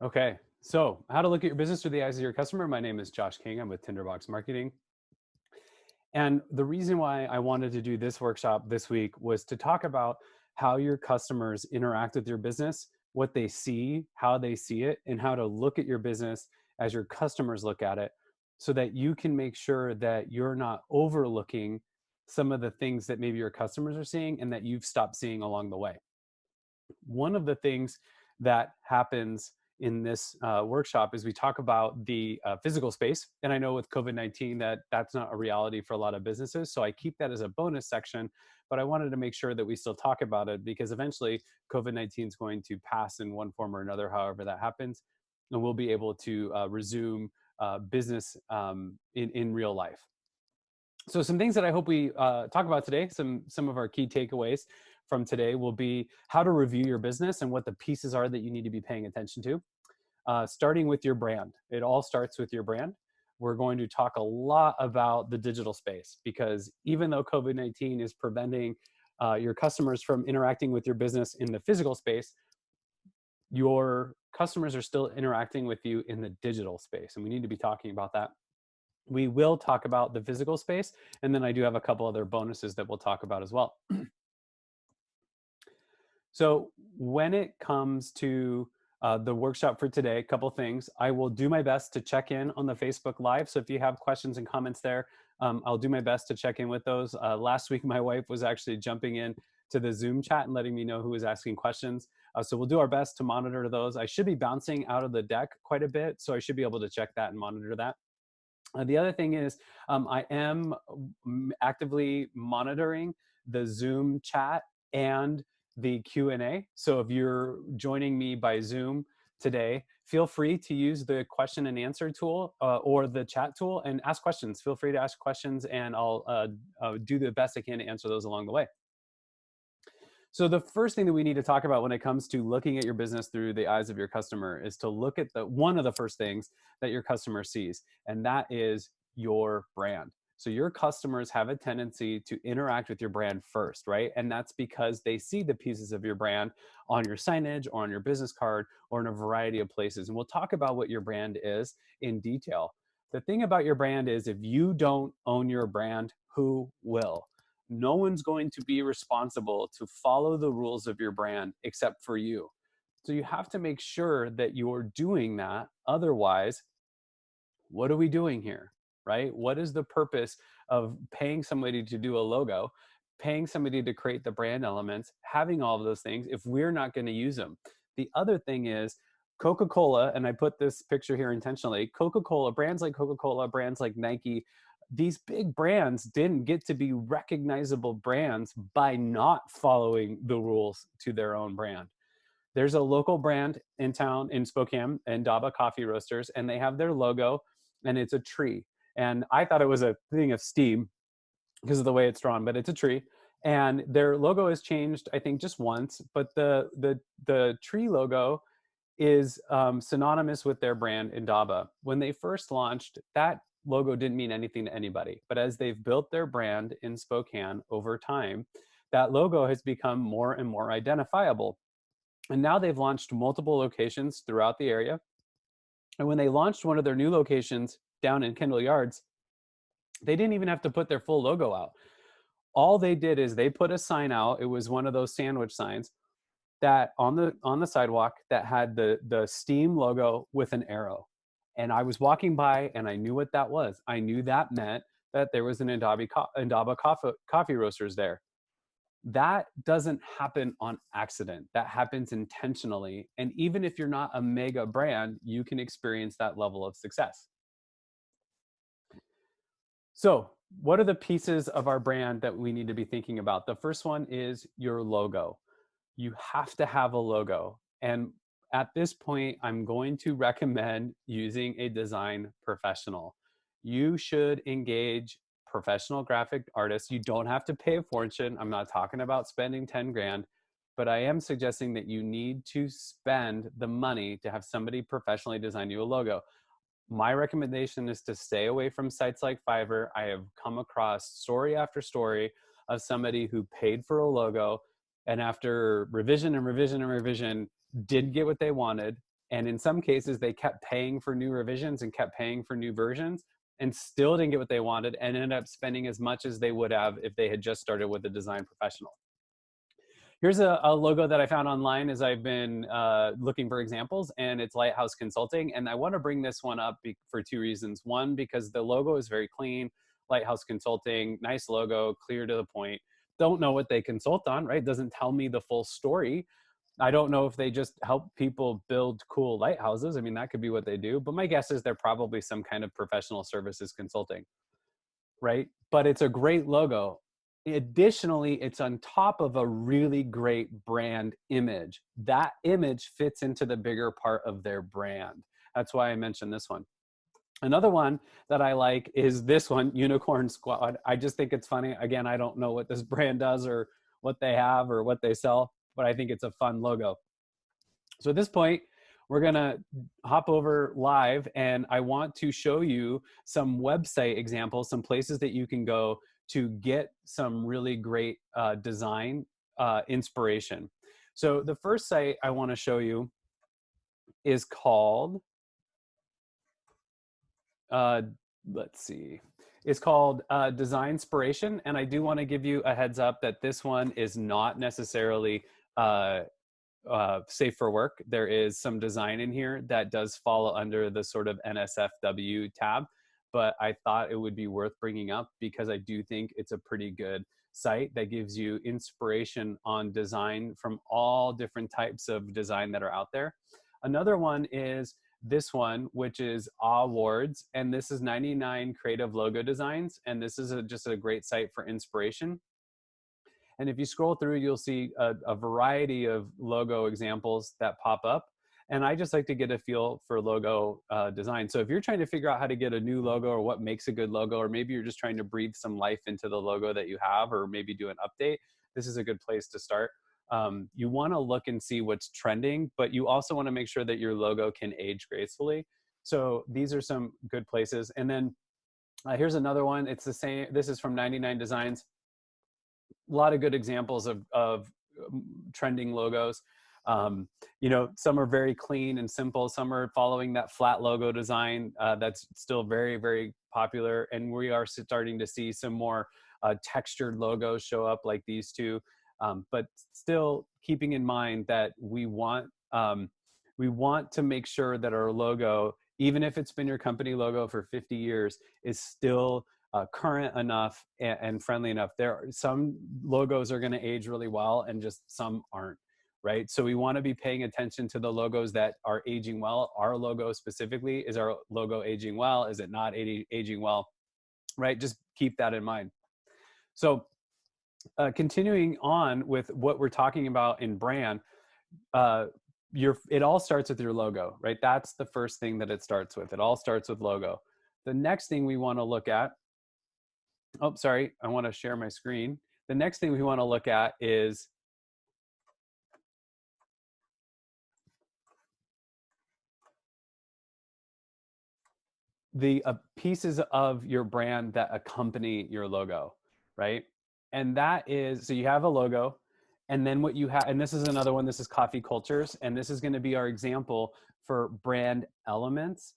Okay, so how to look at your business through the eyes of your customer. My name is Josh King. I'm with Tinderbox Marketing. And the reason why I wanted to do this workshop this week was to talk about how your customers interact with your business, what they see, how they see it, and how to look at your business as your customers look at it so that you can make sure that you're not overlooking some of the things that maybe your customers are seeing and that you've stopped seeing along the way. One of the things that happens in this workshop is we talk about the physical space. And I know with COVID-19 that that's not a reality for a lot of businesses. So I keep that as a bonus section, but I wanted to make sure that we still talk about it because eventually COVID-19 is going to pass in one form or another, however that happens. And we'll be able to resume business in real life. So some things that I hope we talk about today, some of our key takeaways from today will be how to review your business and what the pieces are that you need to be paying attention to. Starting with your brand, it all starts with your brand. We're going to talk a lot about the digital space because even though COVID-19 is preventing your customers from interacting with your business in the physical space, your customers are still interacting with you in the digital space, and we need to be talking about that. We will talk about the physical space, and then I do have a couple other bonuses that we'll talk about as well. So when it comes to the workshop for today, a couple things. I will do my best to check in on the Facebook Live. So if you have questions and comments there, I'll do my best to check in with those. Last week, my wife was actually jumping in to the Zoom chat and letting me know who was asking questions. So we'll do our best to monitor those. I should be bouncing out of the deck quite a bit, so I should be able to check that and monitor that. The other thing is I am actively monitoring the Zoom chat and the Q&A. So if you're joining me by Zoom today, feel free to use the question and answer tool or the chat tool and ask questions. Feel free to ask questions and I'll do the best I can to answer those along the way. So the first thing that we need to talk about when it comes to looking at your business through the eyes of your customer is to look at one of the first things that your customer sees, and that is your brand. So your customers have a tendency to interact with your brand first, right? And that's because they see the pieces of your brand on your signage or on your business card or in a variety of places. And we'll talk about what your brand is in detail. The thing about your brand is if you don't own your brand, who will? No one's going to be responsible to follow the rules of your brand except for you. So you have to make sure that you're doing that. Otherwise, what are we doing here? Right? What is the purpose of paying somebody to do a logo, paying somebody to create the brand elements, having all of those things if we're not going to use them? The other thing is Coca-Cola, and I put this picture here intentionally, Coca-Cola, brands like Coca-Cola, brands like Nike, these big brands didn't get to be recognizable brands by not following the rules to their own brand. There's a local brand in town in Spokane, Indaba Coffee Roasters, and they have their logo, and it's a tree. And I thought it was a thing of steam because of the way it's drawn, but it's a tree. And their logo has changed, I think, just once. But the tree logo is synonymous with their brand Indaba. When they first launched, that logo didn't mean anything to anybody. But as they've built their brand in Spokane over time, that logo has become more and more identifiable. And now they've launched multiple locations throughout the area. And when they launched one of their new locations down in Kendall Yards, they didn't even have to put their full logo out. All they did is they put a sign out. It was one of those sandwich signs that on the sidewalk that had the Steam logo with an arrow. And I was walking by and I knew what that was. I knew that meant that there was an Indaba coffee roasters there. That doesn't happen on accident. That happens intentionally. And even if you're not a mega brand, you can experience that level of success. So, what are the pieces of our brand that we need to be thinking about? The first one is your logo. You have to have a logo. And at this point, I'm going to recommend using a design professional. You should engage professional graphic artists. You don't have to pay a fortune. I'm not talking about spending 10 grand, but I am suggesting that you need to spend the money to have somebody professionally design you a logo. My recommendation is to stay away from sites like Fiverr. I have come across story after story of somebody who paid for a logo and after revision and revision and revision did get what they wanted And in some cases, they kept paying for new revisions and kept paying for new versions and still didn't get what they wanted and ended up spending as much as they would have if they had just started with a design professional. Here's a logo that I found online as I've been looking for examples, and it's Lighthouse Consulting. And I want to bring this one up for two reasons. One, because the logo is very clean. Lighthouse Consulting, nice logo, clear to the point. Don't know what they consult on, right? Doesn't tell me the full story. I don't know if they just help people build cool lighthouses. I mean, that could be what they do, but my guess is they're probably some kind of professional services consulting, right? But it's a great logo. Additionally, it's on top of a really great brand image. That image fits into the bigger part of their brand. That's why I mentioned this one. Another one that I like is this one, Unicorn Squad. I just think it's funny. Again, I don't know what this brand does or what they have or what they sell, but I think it's a fun logo. So at this point, we're gonna hop over live, and I want to show you some website examples, some places that you can go to get some really great design inspiration. So the first site I wanna show you is called, let's see, it's called Design Inspiration. And I do wanna give you a heads up that this one is not necessarily safe for work. There is some design in here that does fall under the sort of NSFW tab, but I thought it would be worth bringing up because I do think it's a pretty good site that gives you inspiration on design from all different types of design that are out there. Another one is this one, which is Awards, and this is 99 creative logo designs, and this is just a great site for inspiration. And if you scroll through, you'll see a variety of logo examples that pop up. And I just like to get a feel for logo design. So if you're trying to figure out how to get a new logo or what makes a good logo, or maybe you're just trying to breathe some life into the logo that you have, or maybe do an update, this is a good place to start. You want to look and see what's trending, but you also want to make sure that your logo can age gracefully. So these are some good places. And then here's another one. It's the same. This is from 99 Designs. A lot of good examples of trending logos. You know, some are very clean and simple. Some are following that flat logo design that's still very, very popular. And we are starting to see some more textured logos show up like these two. But still keeping in mind that we want to make sure that our logo, even if it's been your company logo for 50 years, is still current enough and friendly enough. There are some logos are going to age really well and just some aren't, right? So we want to be paying attention to the logos that are aging well. Our logo specifically, is our logo aging well? Is it not aging well, right? Just keep that in mind. So continuing on with what we're talking about in brand, it all starts with your logo, right? That's the first thing that it starts with. It all starts with logo. The next thing we want to look at, oh, sorry, I want to share my screen. The next thing we want to look at is the pieces of your brand that accompany your logo, right? And that is, so you have a logo, and then what you have, and this is another one, this is Coffee Cultures, and this is going to be our example for brand elements.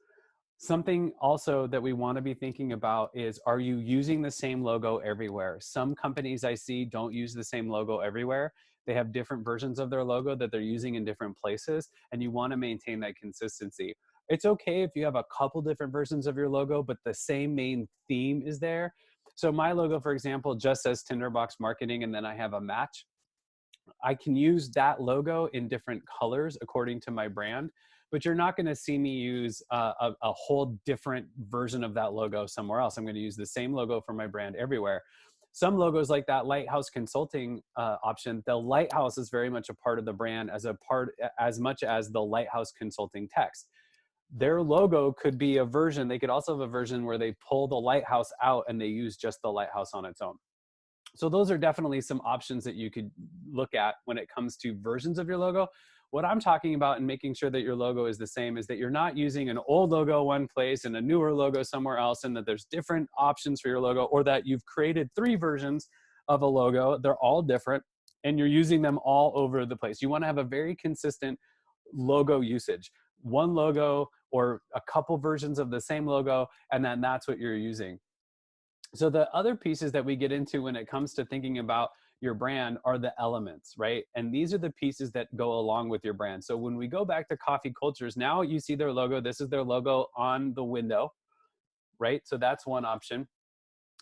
Something also that we want to be thinking about is, are you using the same logo everywhere? Some companies I see don't use the same logo everywhere. They have different versions of their logo that they're using in different places, and you want to maintain that consistency. It's okay if you have a couple different versions of your logo, but the same main theme is there. So my logo, for example, just says Tinderbox Marketing, and then I have a match. I can use that logo in different colors according to my brand, but you're not going to see me use a whole different version of that logo somewhere else. I'm going to use the same logo for my brand everywhere. Some logos like that Lighthouse Consulting option, the lighthouse is very much a part of the brand as much as the Lighthouse Consulting text. Their logo could be a version. They could also have a version where they pull the lighthouse out and they use just the lighthouse on its own. So those are definitely some options that you could look at when it comes to versions of your logo. What I'm talking about in making sure that your logo is the same is that you're not using an old logo one place and a newer logo somewhere else, and that there's different options for your logo, or that you've created 3 versions of a logo. They're all different and you're using them all over the place. You want to have a very consistent logo usage. one logo or a couple versions of the same logo, and then that's what you're using. So the other pieces that we get into when it comes to thinking about your brand are the elements, right? And these are the pieces that go along with your brand. So when we go back to Coffee Cultures, now you see their logo. This is their logo on the window, right? So that's one option.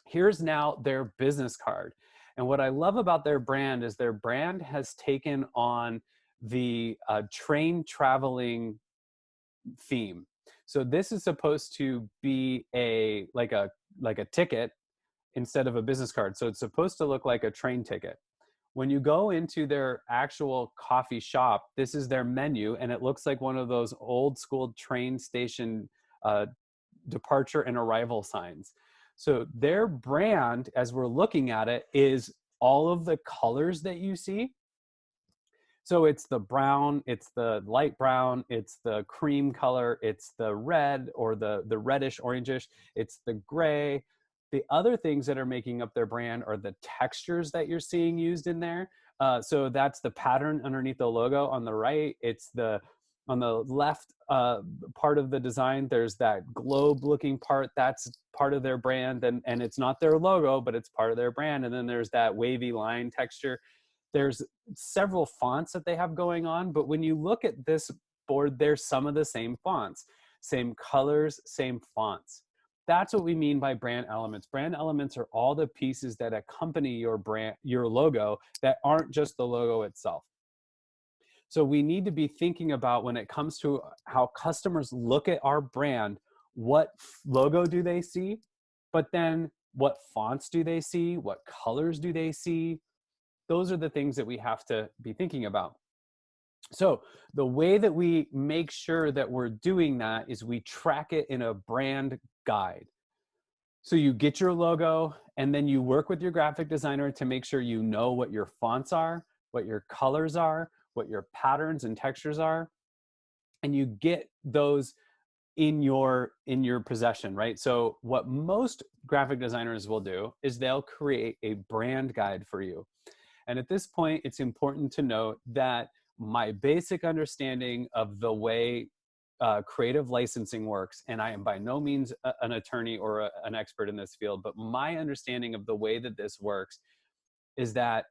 Here's now their business card. And what I love about their brand is their brand has taken on the train traveling theme. So this is supposed to be like a ticket instead of a business card. So it's supposed to look like a train ticket. When you go into their actual coffee shop, this is their menu, and it looks like one of those old school train station departure and arrival signs. So their brand, as we're looking at it, is all of the colors that you see. So it's the brown, it's the light brown, it's the cream color, it's the red or the reddish orangish, it's the gray. The other things that are making up their brand are the textures that you're seeing used in there. So that's the pattern underneath the logo on the right. It's on the left part of the design, there's that globe looking part. That's part of their brand. And it's not their logo, but it's part of their brand. And then there's that wavy line texture. There's several fonts that they have going on, but when you look at this board, there's some of the same fonts, same colors, same fonts. That's what we mean by brand elements. Brand elements are all the pieces that accompany your brand, your logo, that aren't just the logo itself. So we need to be thinking about, when it comes to how customers look at our brand, what logo do they see? But then what fonts do they see? What colors do they see? Those are the things that we have to be thinking about. So the way that we make sure that we're doing that is we track it in a brand guide. So you get your logo, and then you work with your graphic designer to make sure you know what your fonts are, what your colors are, what your patterns and textures are, and you get those in your possession, right? So what most graphic designers will do is they'll create a brand guide for you. And at this point, it's important to note that my basic understanding of the way creative licensing works, and I am by no means an attorney or an expert in this field, but my understanding of the way that this works is that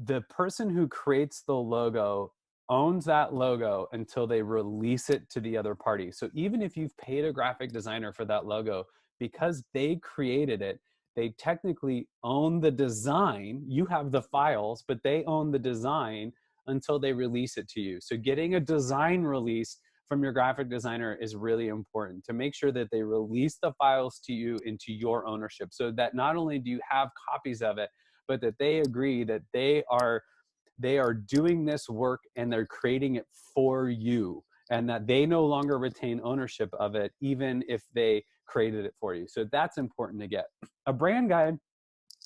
the person who creates the logo owns that logo until they release it to the other party. So even if you've paid a graphic designer for that logo, because they created it, they technically own the design. You have the files, but they own the design until they release it to you. So getting a design release from your graphic designer is really important, to make sure that they release the files to you into your ownership, so that not only do you have copies of it, but that they agree that they are doing this work and they're creating it for you, and that they no longer retain ownership of it, even if they created it for you. So that's important to get. A brand guide,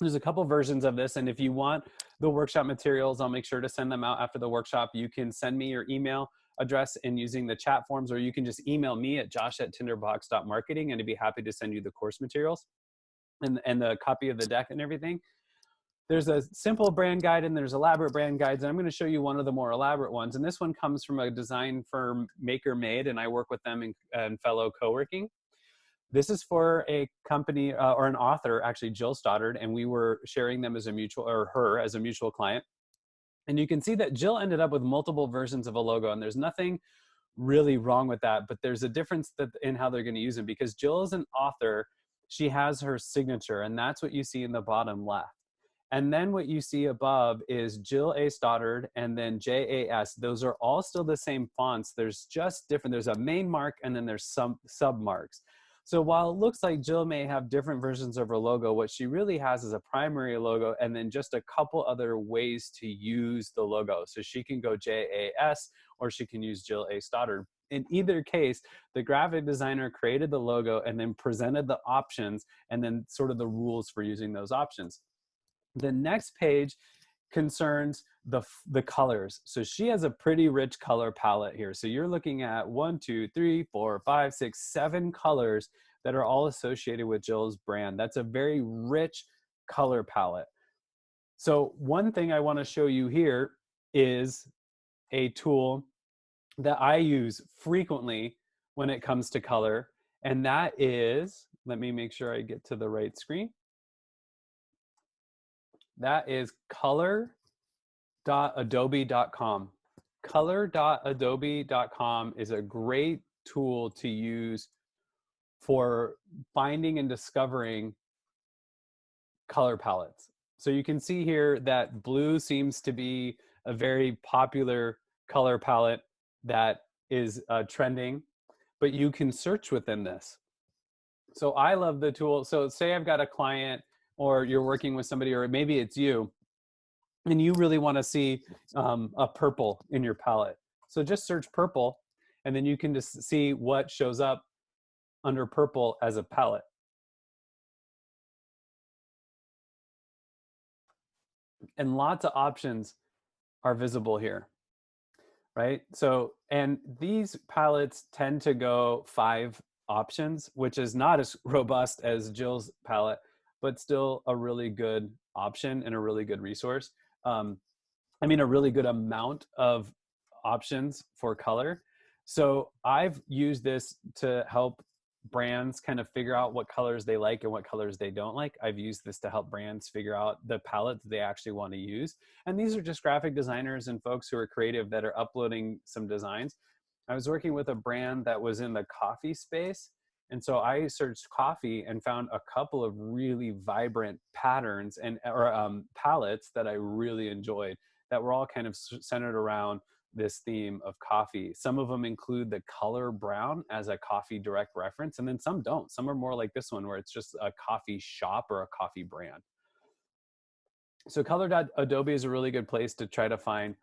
there's a couple versions of this, and if you want the workshop materials, I'll make sure to send them out after the workshop. You can send me your email address in using the chat forms, or you can just email me at josh@tinderbox.marketing, and I'd be happy to send you the course materials and the copy of the deck and everything. There's a simple brand guide and there's elaborate brand guides. And I'm going to show you one of the more elaborate ones. And this one comes from a design firm, Maker Made, and I work with them in fellow co-working. This is for a company or an author, actually Jill Stoddard, and we were sharing them as a mutual, or her as a mutual client. And you can see that Jill ended up with multiple versions of a logo, and there's nothing really wrong with that, but there's a difference in how they're going to use them, because Jill is an author. She has her signature, and that's what you see in the bottom left. And then what you see above is Jill A. Stoddard and then JAS. Those are all still the same fonts. There's just different. There's a main mark and then there's some sub marks. So while it looks like Jill may have different versions of her logo, what she really has is a primary logo and then just a couple other ways to use the logo. So she can go JAS or she can use Jill A. Stoddard. In either case, the graphic designer created the logo and then presented the options and then sort of the rules for using those options. The next page concerns the colors. So she has a pretty rich color palette here. So you're looking at 1, 2, 3, 4, 5, 6, 7 colors that are all associated with Jill's brand. That's a very rich color palette. So one thing I want to show you here is a tool that I use frequently when it comes to color. And that is, let me make sure I get to the right screen. That is color.adobe.com. Color.adobe.com is a great tool to use for finding and discovering color palettes. So you can see here that blue seems to be a very popular color palette that is trending, but you can search within this. So I love the tool. So say I've got a client, or you're working with somebody, or maybe it's you, and you really want to see a purple in your palette. So just search purple, and then you can just see what shows up under purple as a palette. And lots of options are visible here, right? So, and these palettes tend to go 5 options, which is not as robust as Jill's palette, but still a really good option and a really good resource. I mean, a really good amount of options for color. So I've used this to help brands kind of figure out what colors they like and what colors they don't like. I've used this to help brands figure out the palette that they actually want to use. And these are just graphic designers and folks who are creative that are uploading some designs. I was working with a brand that was in the coffee space. And so I searched coffee and found a couple of really vibrant patterns and or palettes that I really enjoyed, that were all kind of centered around this theme of coffee. Some of them include the color brown as a coffee direct reference, and then some don't. Some are more like this one, where it's just a coffee shop or a coffee brand. So color.adobe is a really good place to try to find,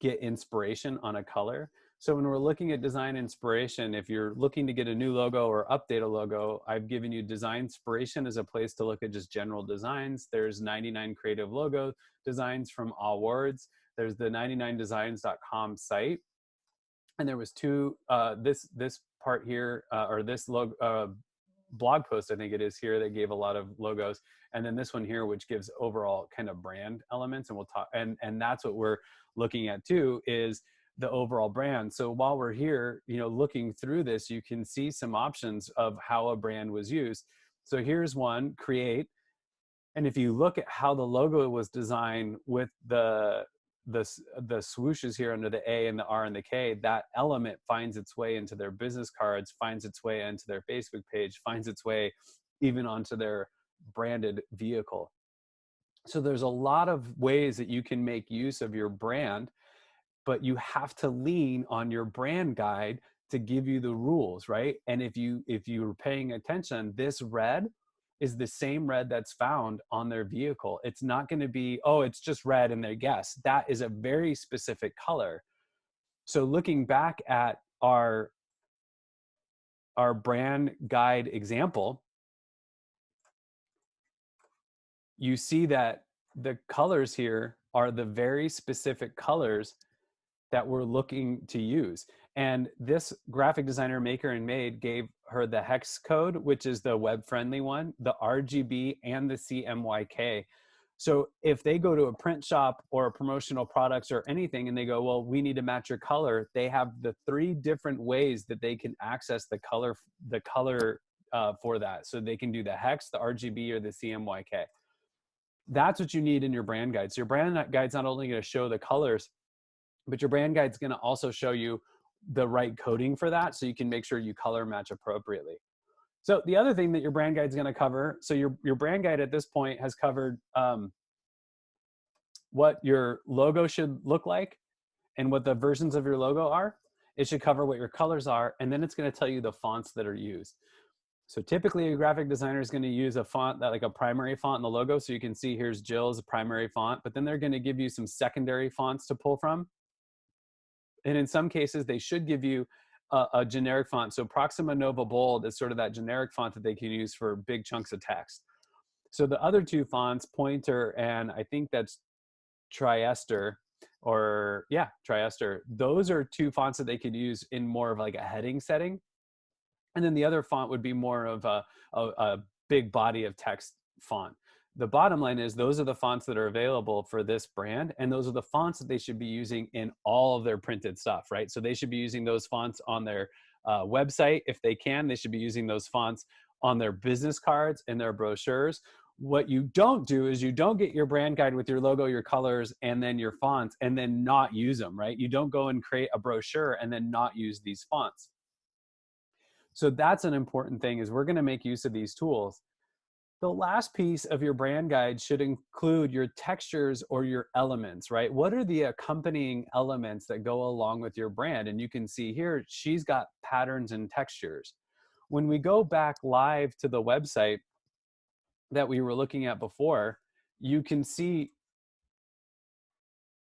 get inspiration on a color. So when we're looking at design inspiration, if you're looking to get a new logo or update a logo, I've given you Design Inspiration as a place to look at just general designs. There's 99 creative logo designs from all words. There's the 99designs.com site. And there was two, this part here, or this logo, blog post, I think it is here, that gave a lot of logos. And then this one here, which gives overall kind of brand elements. And we'll talk, and that's what we're looking at too, is the overall brand. So while we're here, looking through this, you can see some options of how a brand was used. So here's one, create. And if you look at how the logo was designed with the swooshes here under the A and the R and the K, that element finds its way into their business cards, finds its way into their Facebook page, finds its way even onto their branded vehicle. So there's a lot of ways that you can make use of your brand, but you have to lean on your brand guide to give you the rules, right? And if you're paying attention, this red is the same red that's found on their vehicle. It's not going to be, oh, it's just red and they guess. That is a very specific color. So looking back at our brand guide example, you see that the colors here are the very specific colors that we're looking to use. And this graphic designer, Maker and Made, gave her the hex code, which is the web-friendly one, the RGB, and the CMYK. So if they go to a print shop or a promotional products or anything, and they go, well, we need to match your color, they have the 3 different ways that they can access the color for that. So they can do the hex, the RGB, or the CMYK. That's what you need in your brand guide. So your brand guide's not only going to show the colors, but your brand guide's going to also show you the right coding for that, so you can make sure you color match appropriately. So the other thing that your brand guide's going to cover, so your brand guide at this point has covered what your logo should look like and what the versions of your logo are. It should cover what your colors are, and then it's going to tell you the fonts that are used. So typically a graphic designer is going to use a font that, like a primary font in the logo. So you can see here's Jill's primary font, but then they're going to give you some secondary fonts to pull from. And in some cases, they should give you a generic font. So Proxima Nova Bold is sort of that generic font that they can use for big chunks of text. So the other 2 fonts, Pointer and I think that's Triester, Triester, those are 2 fonts that they could use in more of like a heading setting. And then the other font would be more of a big body of text font. the bottom line is those are the fonts that are available for this brand, and those are the fonts that they should be using in all of their printed stuff, right? So they should be using those fonts on their website if they can. They should be using those fonts on their business cards and their brochures. What you don't do is you don't get your brand guide with your logo, your colors, and then your fonts, and then not use them, right? You don't go and create a brochure and then not use these fonts. So that's an important thing, is we're going to make use of these tools. The last piece of your brand guide should include your textures or your elements, right? What are the accompanying elements that go along with your brand? And you can see here, she's got patterns and textures. When we go back live to the website that we were looking at before, you can see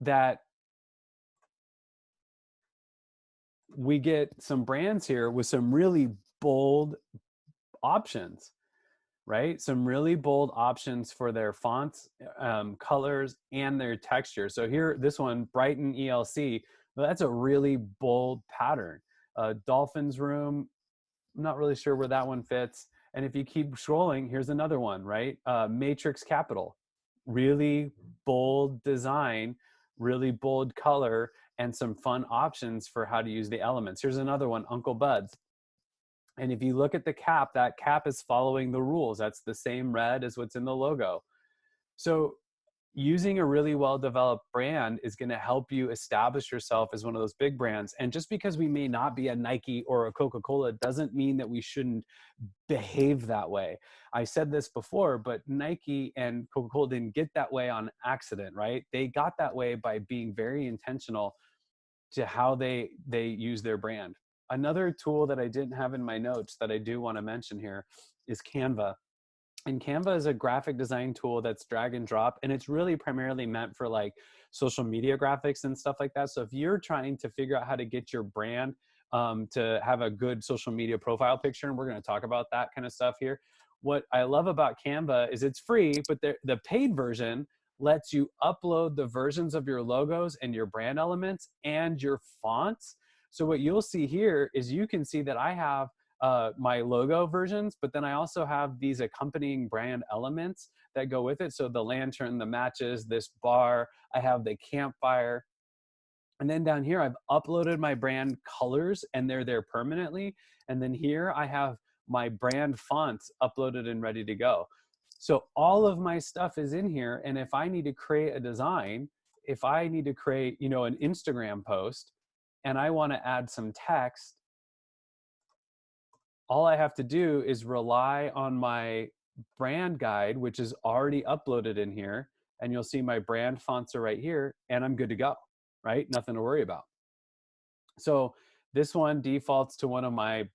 that we get some brands here with some really bold options, right? Some really bold options for their fonts, colors, and their texture. So here, this one, Brighton ELC, well, that's a really bold pattern. Dolphins Room, I'm not really sure where that one fits. And if you keep scrolling, here's another one, right? Matrix Capital, really bold design, really bold color, and some fun options for how to use the elements. Here's another one, Uncle Bud's. And if you look at the cap, that cap is following the rules. That's the same red as what's in the logo. So using a really well-developed brand is going to help you establish yourself as one of those big brands. And just because we may not be a Nike or a Coca-Cola doesn't mean that we shouldn't behave that way. I said this before, but Nike and Coca-Cola didn't get that way on accident, right? They got that way by being very intentional to how they use their brand. Another tool that I didn't have in my notes that I do want to mention here is Canva. And Canva is a graphic design tool that's drag and drop, and it's really primarily meant for like social media graphics and stuff like that. So if you're trying to figure out how to get your brand to have a good social media profile picture, and we're going to talk about that kind of stuff here. What I love about Canva is it's free, but the paid version lets you upload the versions of your logos and your brand elements and your fonts. So what you'll see here is you can see that I have my logo versions, but then I also have these accompanying brand elements that go with it. So the lantern, the matches, this bar, I have the campfire. And then down here, I've uploaded my brand colors and they're there permanently. And then here I have my brand fonts uploaded and ready to go. So all of my stuff is in here. And if I need to create a design, if I need to create, you know, an Instagram post and I want to add some text, all I have to do is rely on my brand guide, which is already uploaded in here. And you'll see my brand fonts are right here and I'm good to go, right? Nothing to worry about. So this one defaults to one of my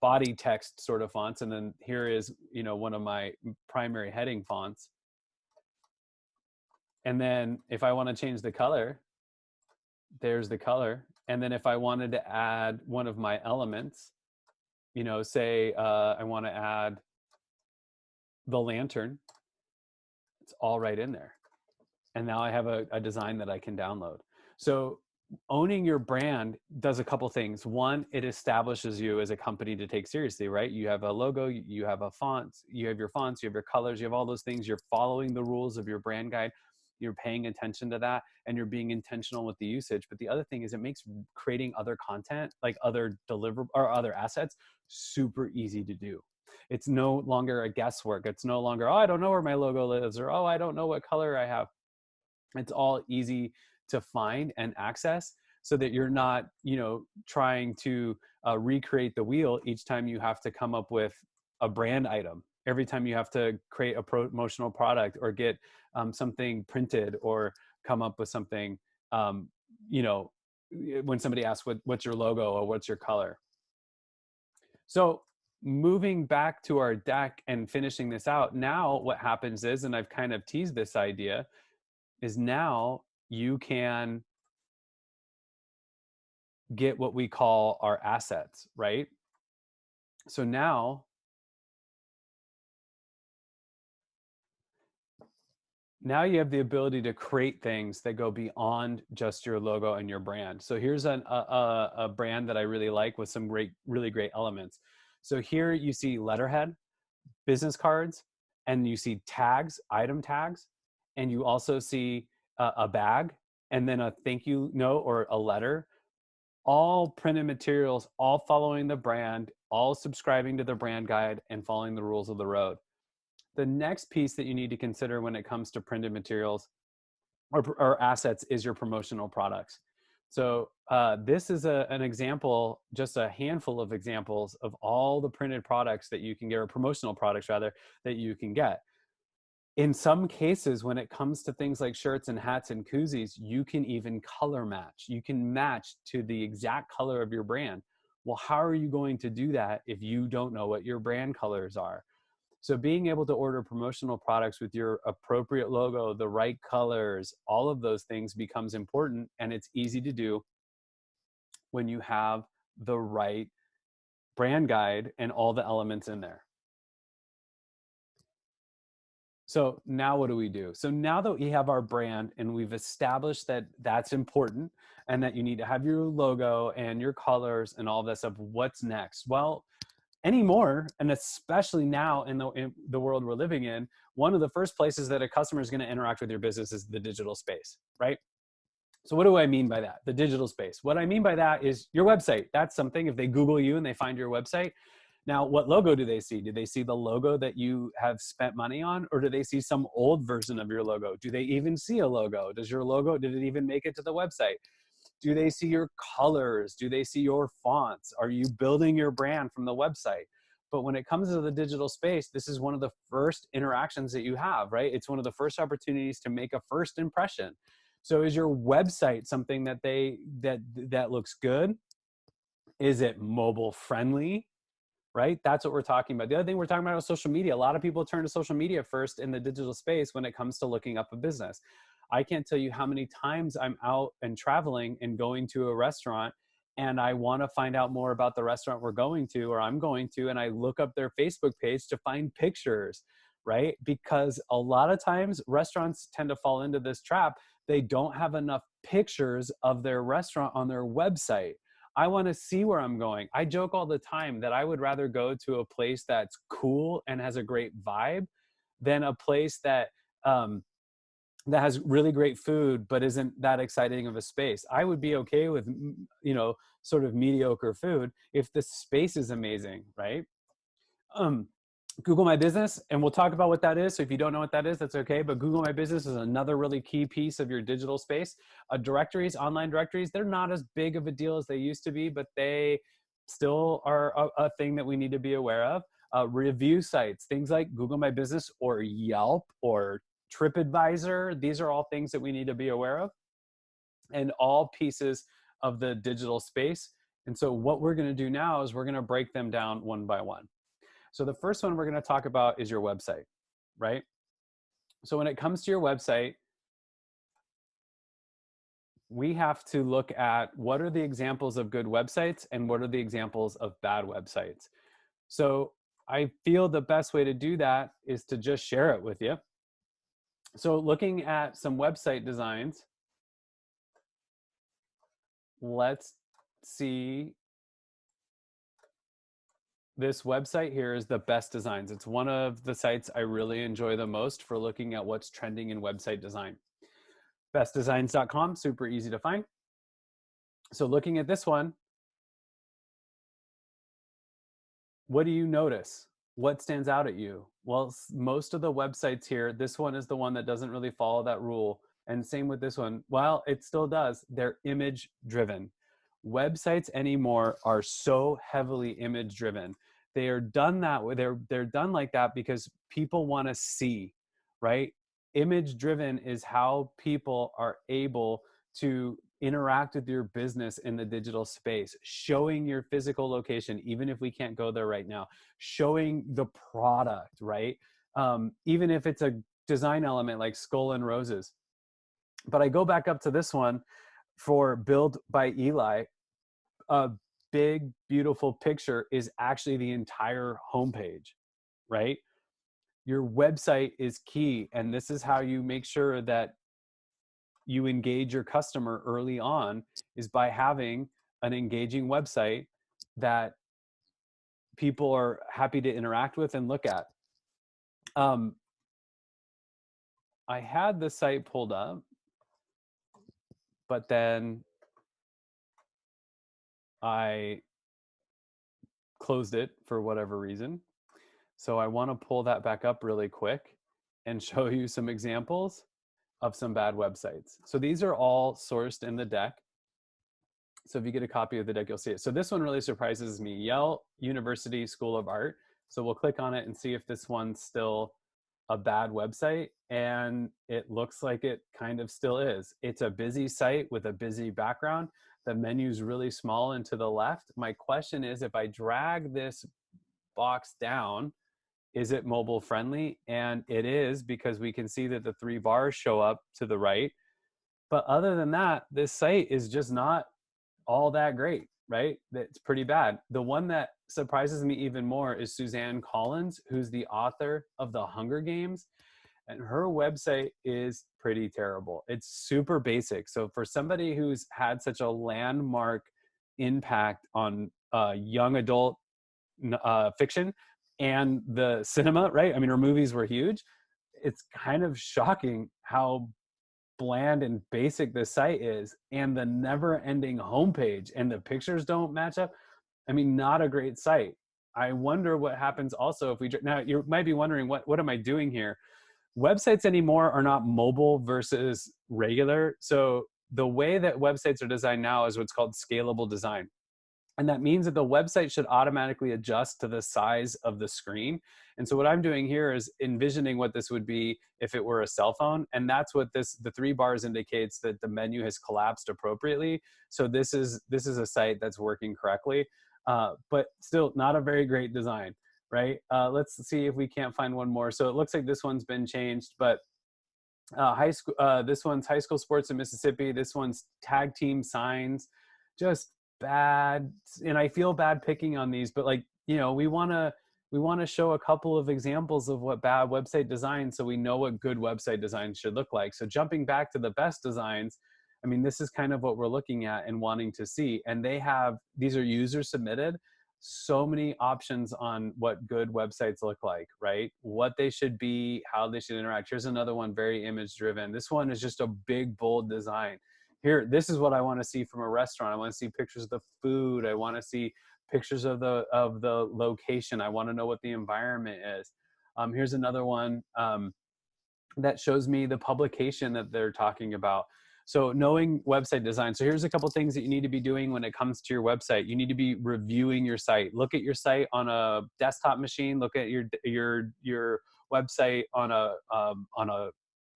body text sort of fonts. And then here is, you know, one of my primary heading fonts. And then if I want to change the color, there's the color. And then if I wanted to add one of my elements, you know, say I want to add the lantern, it's all right in there. And now I have a design that I can download. So owning your brand does a couple things. One, it establishes you as a company to take seriously, right? You have a logo, you have a font, you have your fonts, you have your colors, you have all those things. You're following the rules of your brand guide. You're paying attention to that and you're being intentional with the usage. But the other thing is it makes creating other content, like other deliverable or other assets, super easy to do. It's no longer a guesswork. It's no longer, oh, I don't know where my logo lives, or, oh, I don't know what color I have. It's all easy to find and access so that you're not, you know, trying to recreate the wheel each time you have to come up with a brand item. Every time you have to create a promotional product or get something printed or come up with something, you know, when somebody asks what's your logo or what's your color. So moving back to our deck and finishing this out, now what happens is, and I've kind of teased this idea, is now you can get what we call our assets, right? So now you have the ability to create things that go beyond just your logo and your brand. So here's a brand that I really like with some really great elements. So here you see letterhead, business cards, and you see tags, item tags, and you also see a bag, and then a thank you note or a letter, all printed materials, all following the brand, all subscribing to the brand guide and following the rules of the road. The next piece that you need to consider when it comes to printed materials or assets is your promotional products. So this is an example, just a handful of examples of all the printed products that you can get, or promotional products rather, that you can get. In some cases, when it comes to things like shirts and hats and koozies, you can even color match. You can match to the exact color of your brand. Well, how are you going to do that if you don't know what your brand colors are? So being able to order promotional products with your appropriate logo, the right colors, all of those things becomes important, and it's easy to do when you have the right brand guide and all the elements in there. So now what do we do? So now that we have our brand and we've established that that's important and that you need to have your logo and your colors and all this stuff, what's next? Well, anymore, and especially now in the world we're living in, one of the first places that a customer is going to interact with your business is the digital space, right? So what do I mean by that? The digital space. What I mean by that is your website. That's something. If they Google you and they find your website, now what logo do they see? Do they see the logo that you have spent money on, or do they see some old version of your logo? Do they even see a logo? Does your logo, did it even make it to the website? Do they see your colors? Do they see your fonts? Are you building your brand from the website? But when it comes to the digital space, this is one of the first interactions that you have, right? It's one of the first opportunities to make a first impression. So is your website something that that looks good? Is it mobile friendly? Right? That's what we're talking about. The other thing we're talking about is social media. A lot of people turn to social media first in the digital space when it comes to looking up a business. I can't tell you how many times I'm out and traveling and going to a restaurant and I want to find out more about the restaurant we're going to or I'm going to, and I look up their Facebook page to find pictures, right? Because a lot of times restaurants tend to fall into this trap. They don't have enough pictures of their restaurant on their website. I want to see where I'm going. I joke all the time that I would rather go to a place that's cool and has a great vibe than a place that that has really great food but isn't that exciting of a space. I would be okay with, sort of mediocre food if the space is amazing, right? Google My Business, and we'll talk about what that is. So if you don't know what that is, that's okay. But Google My Business is another really key piece of your digital space. Directories, online directories, they're not as big of a deal as they used to be, but they still are a thing that we need to be aware of. Review sites, things like Google My Business or Yelp or TripAdvisor, these are all things that we need to be aware of, and all pieces of the digital space. And so what we're going to do now is we're going to break them down one by one. So the first one we're going to talk about is your website, right? So when it comes to your website, we have to look at what are the examples of good websites and what are the examples of bad websites. So I feel the best way to do that is to just share it with you. So looking at some website designs, let's see. This website here is the Best Designs. It's one of the sites I really enjoy the most for looking at what's trending in website design. Bestdesigns.com, super easy to find. So looking at this one, what do you notice? What stands out at you? Well, most of the websites here, this one is the one that doesn't really follow that rule. And same with this one. Well, it still does. They're image driven. Websites anymore are so heavily image driven. They are done that way. They're done like that because people want to see, right? Image driven is how people are able to interact with your business in the digital space, showing your physical location, even if we can't go there right now, showing the product, right? Even if it's a design element like skull and roses. But I go back up to this one for Build by Eli. A big, beautiful picture is actually the entire homepage, right? Your website is key. And this is how you make sure that you engage your customer early on, is by having an engaging website that people are happy to interact with and look at. Um, I had the site pulled up, but then I closed it for whatever reason. So I want to pull that back up really quick and show you some examples of some bad websites. So these are all sourced in the deck. So if you get a copy of the deck, you'll see it. So this one really surprises me. Yale University School of Art. So we'll click on it and see if this one's still a bad website. And it looks like it kind of still is. It's a busy site with a busy background. The menu's really small and to the left. My question is, if I drag this box down, is it mobile friendly? And it is, because we can see that the 3 bars show up to the right. But other than that, this site is just not all that great, right? It's pretty bad. The one that surprises me even more is Suzanne Collins, who's the author of The Hunger Games. And her website is pretty terrible. It's super basic. So for somebody who's had such a landmark impact on young adult fiction and the cinema, right? I mean, her movies were huge. It's kind of shocking how bland and basic this site is, and the never-ending homepage, and the pictures don't match up. I mean, not a great site. I wonder what happens also if we, now you might be wondering, what am I doing here? Websites anymore are not mobile versus regular. So the way that websites are designed now is what's called scalable design. And that means that the website should automatically adjust to the size of the screen. And so what I'm doing here is envisioning what this would be if it were a cell phone. And that's what the 3 bars indicates, that the menu has collapsed appropriately. So this is a site that's working correctly, but still not a very great design, right? Let's see if we can't find one more. So it looks like this one's been changed, but high school, this one's high school sports in Mississippi. This one's tag team signs, just bad. And I feel bad picking on these, but like, you know, we want to show a couple of examples of what bad website design, so we know what good website design should look like. So jumping back to the best designs, I mean, this is kind of what we're looking at and wanting to see. And these are user submitted, so many options on what good websites look like, right? What they should be, how they should interact. Here's another one, very image driven. This one is just a big, bold design. Here, this is what I want to see from a restaurant. I want to see pictures of the food. I want to see pictures of the location. I want to know what the environment is. Here's another one that shows me the publication that they're talking about. So knowing website design. So here's a couple things that you need to be doing when it comes to your website. You need to be reviewing your site. Look at your site on a desktop machine. Look at your website on a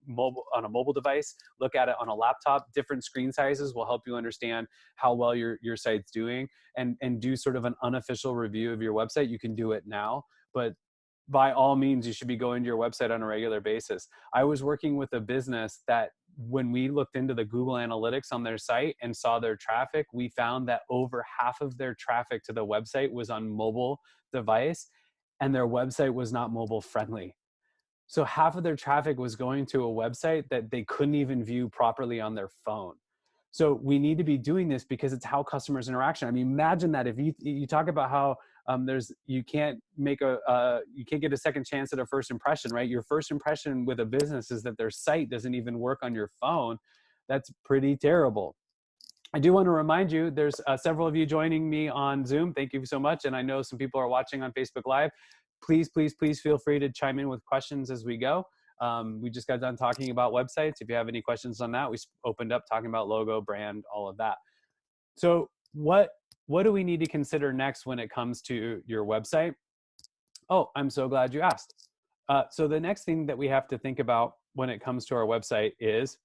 mobile device. Look at it on a laptop. Different screen sizes will help you understand how well your site's doing, and do sort of an unofficial review of your website. You can do it now, but by all means, you should be going to your website on a regular basis. I was working with a business that when we looked into the Google Analytics on their site and saw their traffic, we found that over half of their traffic to the website was on mobile device, and their website was not mobile friendly. So half of their traffic was going to a website that they couldn't even view properly on their phone. So we need to be doing this because it's how customers interaction. I mean, imagine that if you talk about how you can't get a second chance at a first impression, right? Your first impression with a business is that their site doesn't even work on your phone. That's pretty terrible. I do want to remind you, there's several of you joining me on Zoom. Thank you so much. And I know some people are watching on Facebook Live. Please, please, please feel free to chime in with questions as we go. We just got done talking about websites. If you have any questions on that, we opened up talking about logo, brand, all of that. So what do we need to consider next when it comes to your website? Oh, I'm so glad you asked. So the next thing that we have to think about when it comes to our website is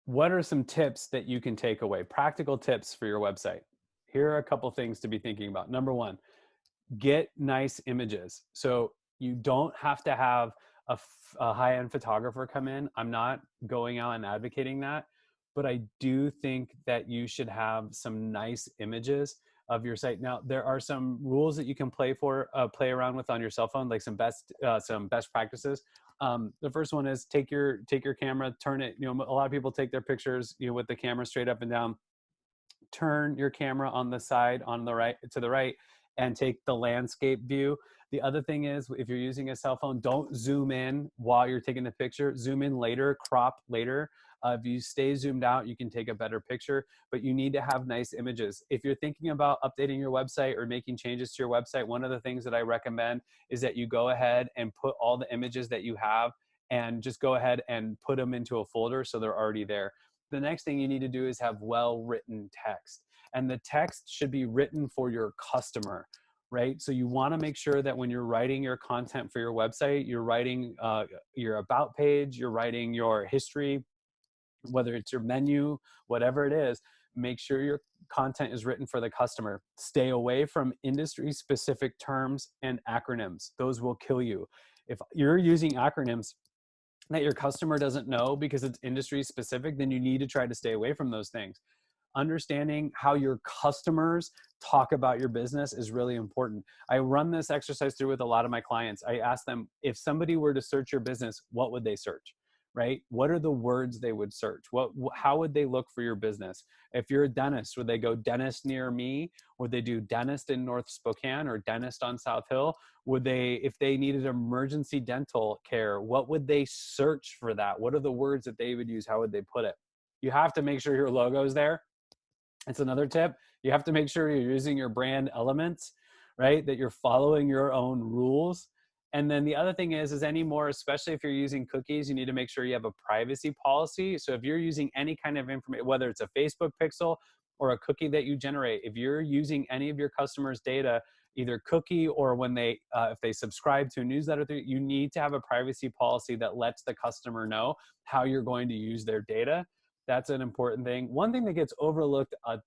what are some tips that you can take away? Practical tips for your website. Here are a couple things to be thinking about. Number one, get nice images. So you don't have to have a high-end photographer come in. I'm not going out and advocating that, but I do think that you should have some nice images of your site. Now, there are some rules that you can play around with on your cell phone, like some best practices. The first one is take your camera, turn it. You know, a lot of people take their pictures, with the camera straight up and down. turn your camera on the side, on the right, to the right, and take the landscape view. The other thing is, if you're using a cell phone, don't zoom in while you're taking the picture. Zoom in later, crop later. If you stay zoomed out, you can take a better picture, but you need to have nice images. If you're thinking about updating your website or making changes to your website, one of the things that I recommend is that you go ahead and put all the images that you have and just go ahead and put them into a folder so they're already there. The next thing you need to do is have well-written text. And the text should be written for your customer, right? So you want to make sure that when you're writing your content for your website, you're writing your about page, you're writing your history, whether it's your menu, whatever it is, make sure your content is written for the customer. Stay away from industry specific terms and acronyms. Those will kill you. If you're using acronyms that your customer doesn't know because it's industry specific, then you need to try to stay away from those things. Understanding how your customers talk about your business is really important. I run this exercise through with a lot of my clients. I ask them, if somebody were to search your business, what would they search? Right? What are the words they would search? How would they look for your business? If you're a dentist, would they go dentist near me? Would they do dentist in North Spokane or dentist on South Hill? Would they, if they needed emergency dental care, what would they search for that? What are the words that they would use? How would they put it? You have to make sure your logo is there. It's another tip. You have to make sure you're using your brand elements, right? That you're following your own rules. And then the other thing is anymore, especially if you're using cookies, you need to make sure you have a privacy policy. So if you're using any kind of information, whether it's a Facebook pixel or a cookie that you generate, if you're using any of your customers' data, either cookie or when they, if they subscribe to a newsletter, you need to have a privacy policy that lets the customer know how you're going to use their data. That's an important thing. One thing that gets overlooked a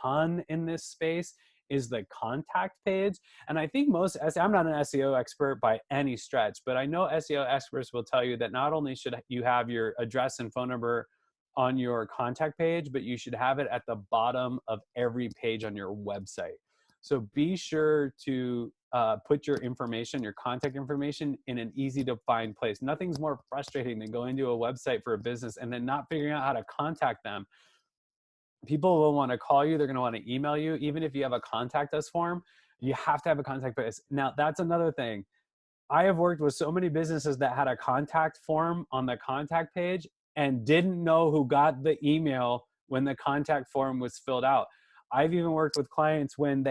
ton in this space is the contact page. And I think I'm not an SEO expert by any stretch, but I know SEO experts will tell you that not only should you have your address and phone number on your contact page, but you should have it at the bottom of every page on your website. So be sure to put your information, your contact information, in an easy to find place. Nothing's more frustrating than going to a website for a business and then not figuring out how to contact them. People will want to call you. They're going to want to email you. Even if you have a contact us form, you have to have a contact us. Now, that's another thing. I have worked with so many businesses that had a contact form on the contact page and didn't know who got the email when the contact form was filled out. I've even worked with clients when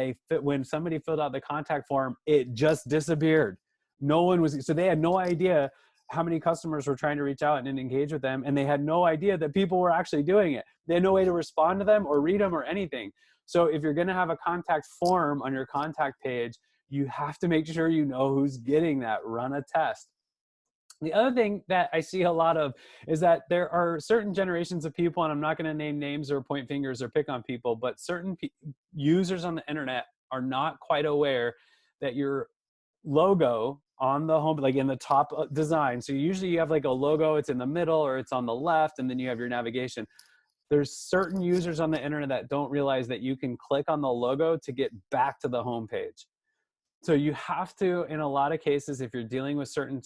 somebody filled out the contact form, it just disappeared. So they had no idea how many customers were trying to reach out and engage with them. And they had no idea that people were actually doing it. They had no way to respond to them or read them or anything. So if you're going to have a contact form on your contact page, you have to make sure you know who's getting that. Run a test. The other thing that I see a lot of is that there are certain generations of people, and I'm not going to name names or point fingers or pick on people, but certain users on the internet are not quite aware that your logo on the home, like in the top design. So usually you have like a logo, it's in the middle or it's on the left, and then you have your navigation. There's certain users on the internet that don't realize that you can click on the logo to get back to the home page. So you have to, in a lot of cases, if you're dealing with certain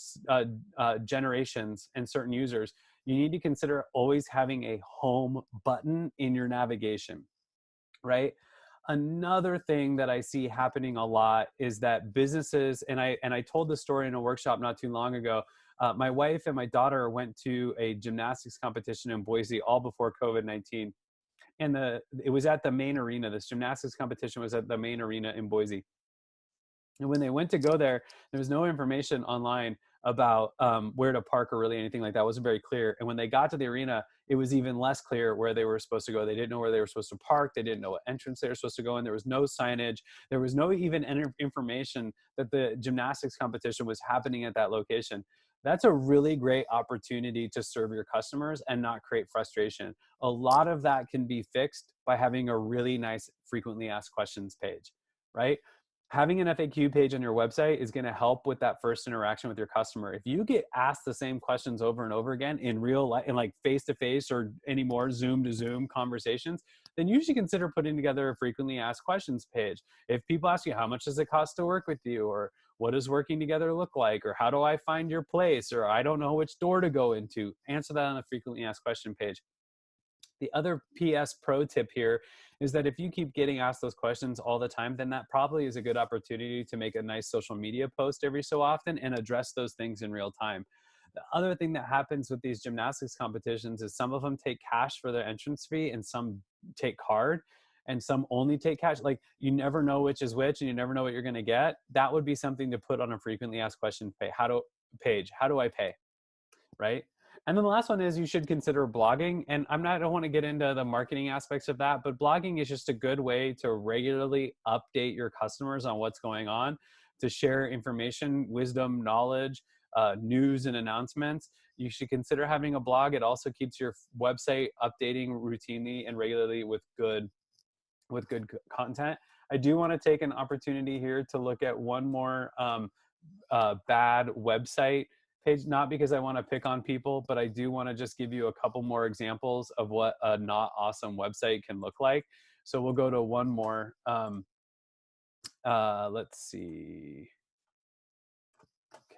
generations and certain users, you need to consider always having a home button in your navigation, right? Another thing that I see happening a lot is that businesses, and I told this story in a workshop not too long ago. My wife and my daughter went to a gymnastics competition in Boise all before COVID-19. And it was at the main arena. This gymnastics competition was at the main arena in Boise. And when they went to go there was no information online about where to park or really anything like that. It wasn't very clear. And when they got to the arena, it was even less clear where they were supposed to go. They didn't know where they were supposed to park. They didn't know what entrance they were supposed to go in. There was no signage. There was no even information that the gymnastics competition was happening at that location. That's a really great opportunity to serve your customers and not create frustration. A lot of that can be fixed by having a really nice frequently asked questions page, right? Having an FAQ page on your website is going to help with that first interaction with your customer. If you get asked the same questions over and over again in real life, in like face-to-face or any more Zoom-to-Zoom conversations, then you should consider putting together a frequently asked questions page. If people ask you, how much does it cost to work with you? Or what does working together look like? Or how do I find your place? Or I don't know which door to go into. Answer that on a frequently asked question page. The other PS pro tip here is that if you keep getting asked those questions all the time, then that probably is a good opportunity to make a nice social media post every so often and address those things in real time. The other thing that happens with these gymnastics competitions is some of them take cash for their entrance fee and some take card and some only take cash. Like, you never know which is which and you never know what you're going to get. That would be something to put on a frequently asked question page. How do I pay? Right? And then the last one is you should consider blogging. And I don't want to get into the marketing aspects of that, but blogging is just a good way to regularly update your customers on what's going on, to share information, wisdom, knowledge, news, and announcements. You should consider having a blog. It also keeps your website updating routinely and regularly with good content. I do want to take an opportunity here to look at one more bad website page, not because I want to pick on people, but I do want to just give you a couple more examples of what a not awesome website can look like. So we'll go to one more. Let's see.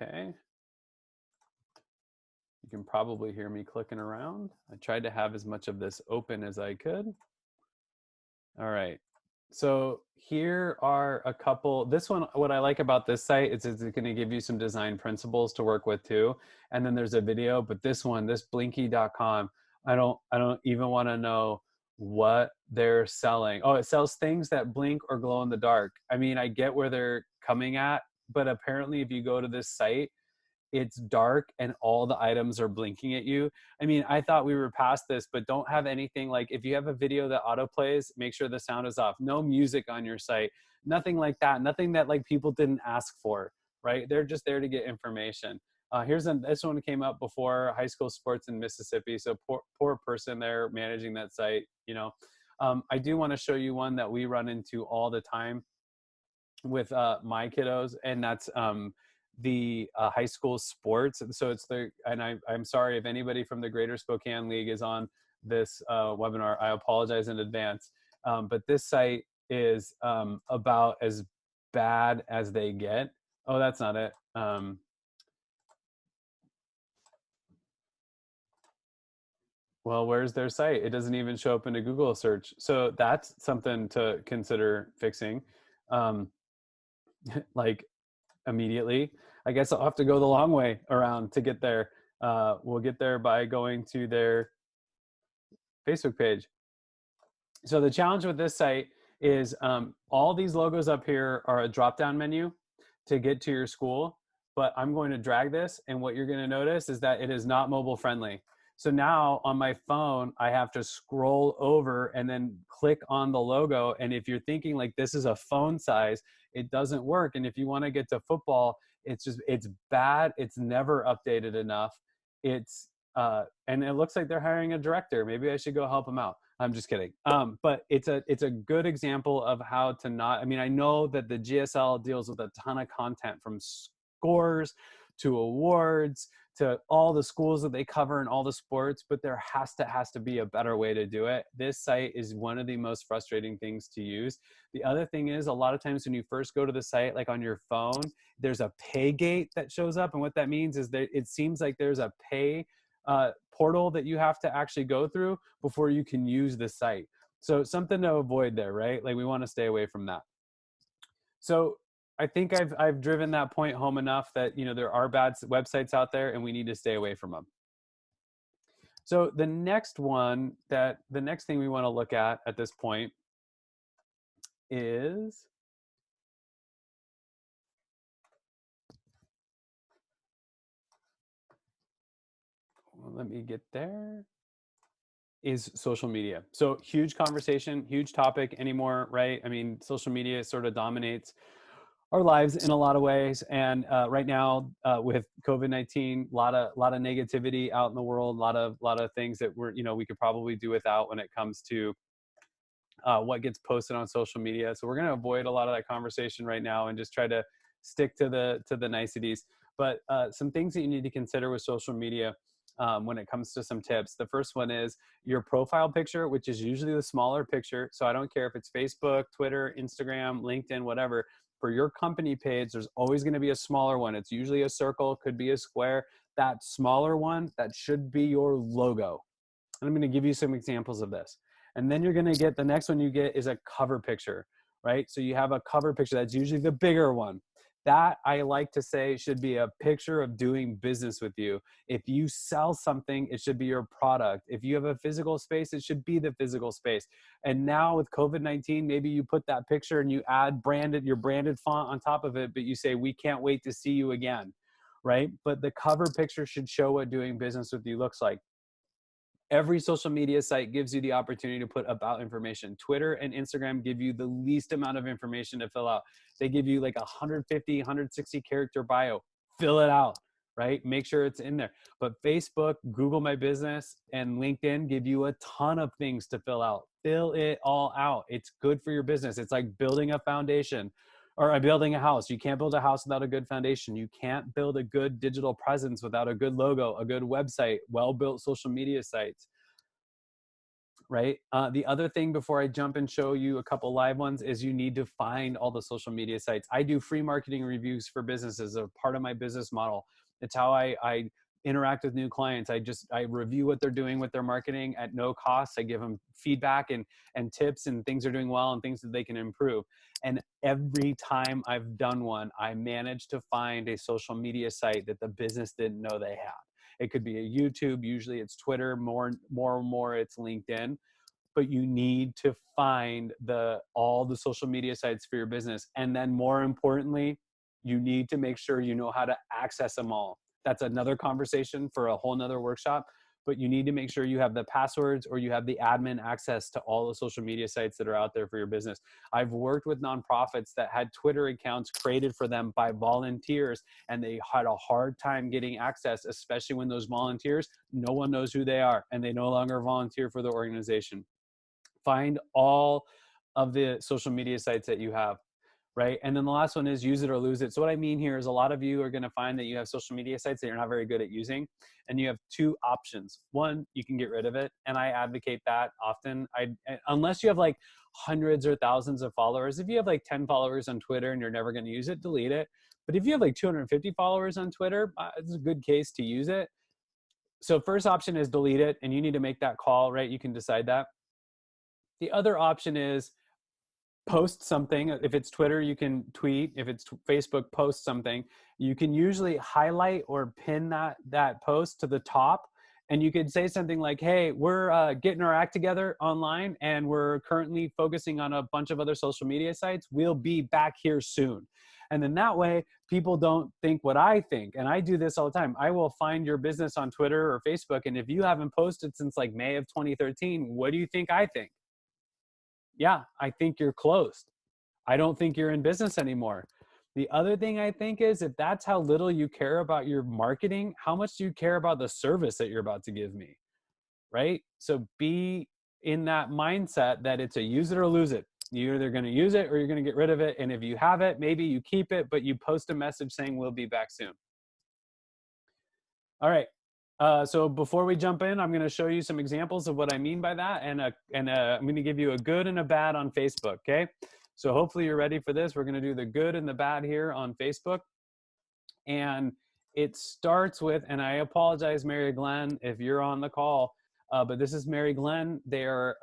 Okay. You can probably hear me clicking around. I tried to have as much of this open as I could. All right. So here are a couple. This one, what I like about this site is it's going to give you some design principles to work with too. And then there's a video, but this one, this blinky.com, I don't even want to know what they're selling. Oh, it sells things that blink or glow in the dark. I mean, I get where they're coming at, but apparently if you go to this site, it's dark and all the items are blinking at you. I mean, I thought we were past this, but don't have anything like, if you have a video that auto plays, make sure the sound is off. No music on your site, nothing like that. Nothing that like people didn't ask for, right? They're just there to get information. This one came up before, high school sports in Mississippi. So poor person there managing that site, you know. I do want to show you one that we run into all the time with my kiddos, and that's the high school sports. So it's I'm sorry if anybody from the Greater Spokane League is on this webinar. I apologize in advance. But this site is about as bad as they get. Oh, that's not it. Well, where's their site? It doesn't even show up in a Google search. So that's something to consider fixing. Like immediately. I guess I'll have to go the long way around to get there. We'll get there by going to their Facebook page. So the challenge with this site is all these logos up here are a drop-down menu to get to your school, but I'm going to drag this, and what you're going to notice is that it is not mobile friendly. So now on my phone, I have to scroll over and then click on the logo. And if you're thinking like this is a phone size, it doesn't work. And if you want to get to football, it's bad. It's never updated enough. And it looks like they're hiring a director. Maybe I should go help them out. I'm just kidding. But it's a good example of how to not, I mean, I know that the GSL deals with a ton of content, from scores to awards to all the schools that they cover and all the sports, but there has to be a better way to do it. This site is one of the most frustrating things to use. The other thing is, a lot of times when you first go to the site, like on your phone, there's a pay gate that shows up. And what that means is that it seems like there's a pay portal that you have to actually go through before you can use the site. So something to avoid there, right? Like we want to stay away from that. So I think I've driven that point home enough that, you know, there are bad websites out there and we need to stay away from them. So the next thing we want to look at this point is let me get there, is social media. So huge conversation, huge topic anymore, right? I mean, social media sort of dominates our lives in a lot of ways. And right now with COVID-19, a lot of negativity out in the world, a lot of things that we could probably do without when it comes to what gets posted on social media. So we're going to avoid a lot of that conversation right now and just try to stick to the niceties. But some things that you need to consider with social media when it comes to some tips. The first one is your profile picture, which is usually the smaller picture. So I don't care if it's Facebook, Twitter, Instagram, LinkedIn, whatever. For your company page, there's always going to be a smaller one. It's usually a circle, could be a square. That smaller one, that should be your logo. And I'm going to give you some examples of this. And then you're going to get, the next one you get is a cover picture, right? So you have a cover picture that's usually the bigger one. That, I like to say, should be a picture of doing business with you. If you sell something, it should be your product. If you have a physical space, it should be the physical space. And now with COVID-19, maybe you put that picture and you add your branded font on top of it, but you say, we can't wait to see you again, right? But the cover picture should show what doing business with you looks like. Every social media site gives you the opportunity to put about information. Twitter and Instagram give you the least amount of information to fill out. They give you like 150, 160 character bio. Fill it out, right? Make sure it's in there. But Facebook, Google My Business, and LinkedIn give you a ton of things to fill out. Fill it all out. It's good for your business. It's like building a foundation or building a house. You can't build a house without a good foundation. You can't build a good digital presence without a good logo, a good website, well-built social media sites, right? The other thing before I jump and show you a couple live ones is you need to find all the social media sites. I do free marketing reviews for businesses, a part of my business model. It's how I interact with new clients. I review what they're doing with their marketing at no cost. I give them feedback and tips and things they're doing well and things that they can improve. And every time I've done one, I managed to find a social media site that the business didn't know they had. It could be a YouTube, usually it's Twitter, more and more it's LinkedIn. But you need to find all the social media sites for your business. And then more importantly, you need to make sure you know how to access them all. That's another conversation for a whole nother workshop, but you need to make sure you have the passwords or you have the admin access to all the social media sites that are out there for your business. I've worked with nonprofits that had Twitter accounts created for them by volunteers, and they had a hard time getting access, especially when those volunteers, no one knows who they are and they no longer volunteer for the organization. Find all of the social media sites that you have, right? And then the last one is use it or lose it. So what I mean here is a lot of you are going to find that you have social media sites that you're not very good at using, and you have two options. One, you can get rid of it, and I advocate that often. Unless you have like hundreds or thousands of followers. If you have like 10 followers on Twitter and you're never going to use it, delete it. But if you have like 250 followers on Twitter, it's a good case to use it. So first option is delete it, and you need to make that call, right? You can decide that. The other option is post something. If it's Twitter, you can tweet. If it's Facebook, post something. You can usually highlight or pin that post to the top. And you could say something like, hey, we're getting our act together online and we're currently focusing on a bunch of other social media sites. We'll be back here soon. And then that way, people don't think what I think. And I do this all the time. I will find your business on Twitter or Facebook. And if you haven't posted since like May of 2013, what do you think I think? Yeah, I think you're closed. I don't think you're in business anymore. The other thing I think is, if that's how little you care about your marketing, how much do you care about the service that you're about to give me, right? So be in that mindset that it's a use it or lose it. You're either going to use it or you're going to get rid of it. And if you have it, maybe you keep it, but you post a message saying we'll be back soon. All right. So before we jump in, I'm going to show you some examples of what I mean by that. And I'm going to give you a good and a bad on Facebook. Okay. So hopefully you're ready for this. We're going to do the good and the bad here on Facebook. And it starts with, and I apologize, Mary Glenn, if you're on the call, but this is Mary Glenn. They are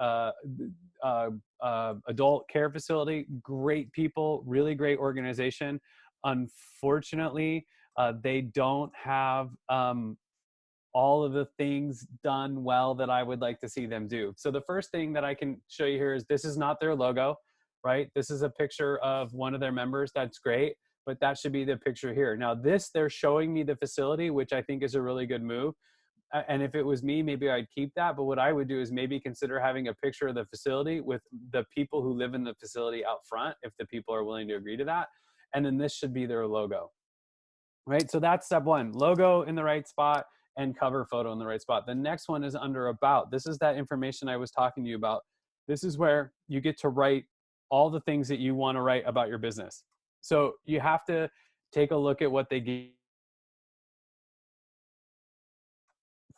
adult care facility, great people, really great organization. Unfortunately, they don't have all of the things done well that I would like to see them do. So the first thing that I can show you here is this is not their logo, right? This is a picture of one of their members. That's great, but that should be the picture here. Now this, they're showing me the facility, which I think is a really good move. And if it was me, maybe I'd keep that. But what I would do is maybe consider having a picture of the facility with the people who live in the facility out front, if the people are willing to agree to that. And then this should be their logo, right? So that's step one, logo in the right spot and cover photo in the right spot. The next one is under about. This is that information I was talking to you about. This is where you get to write all the things that you want to write about your business. So you have to take a look at what they give.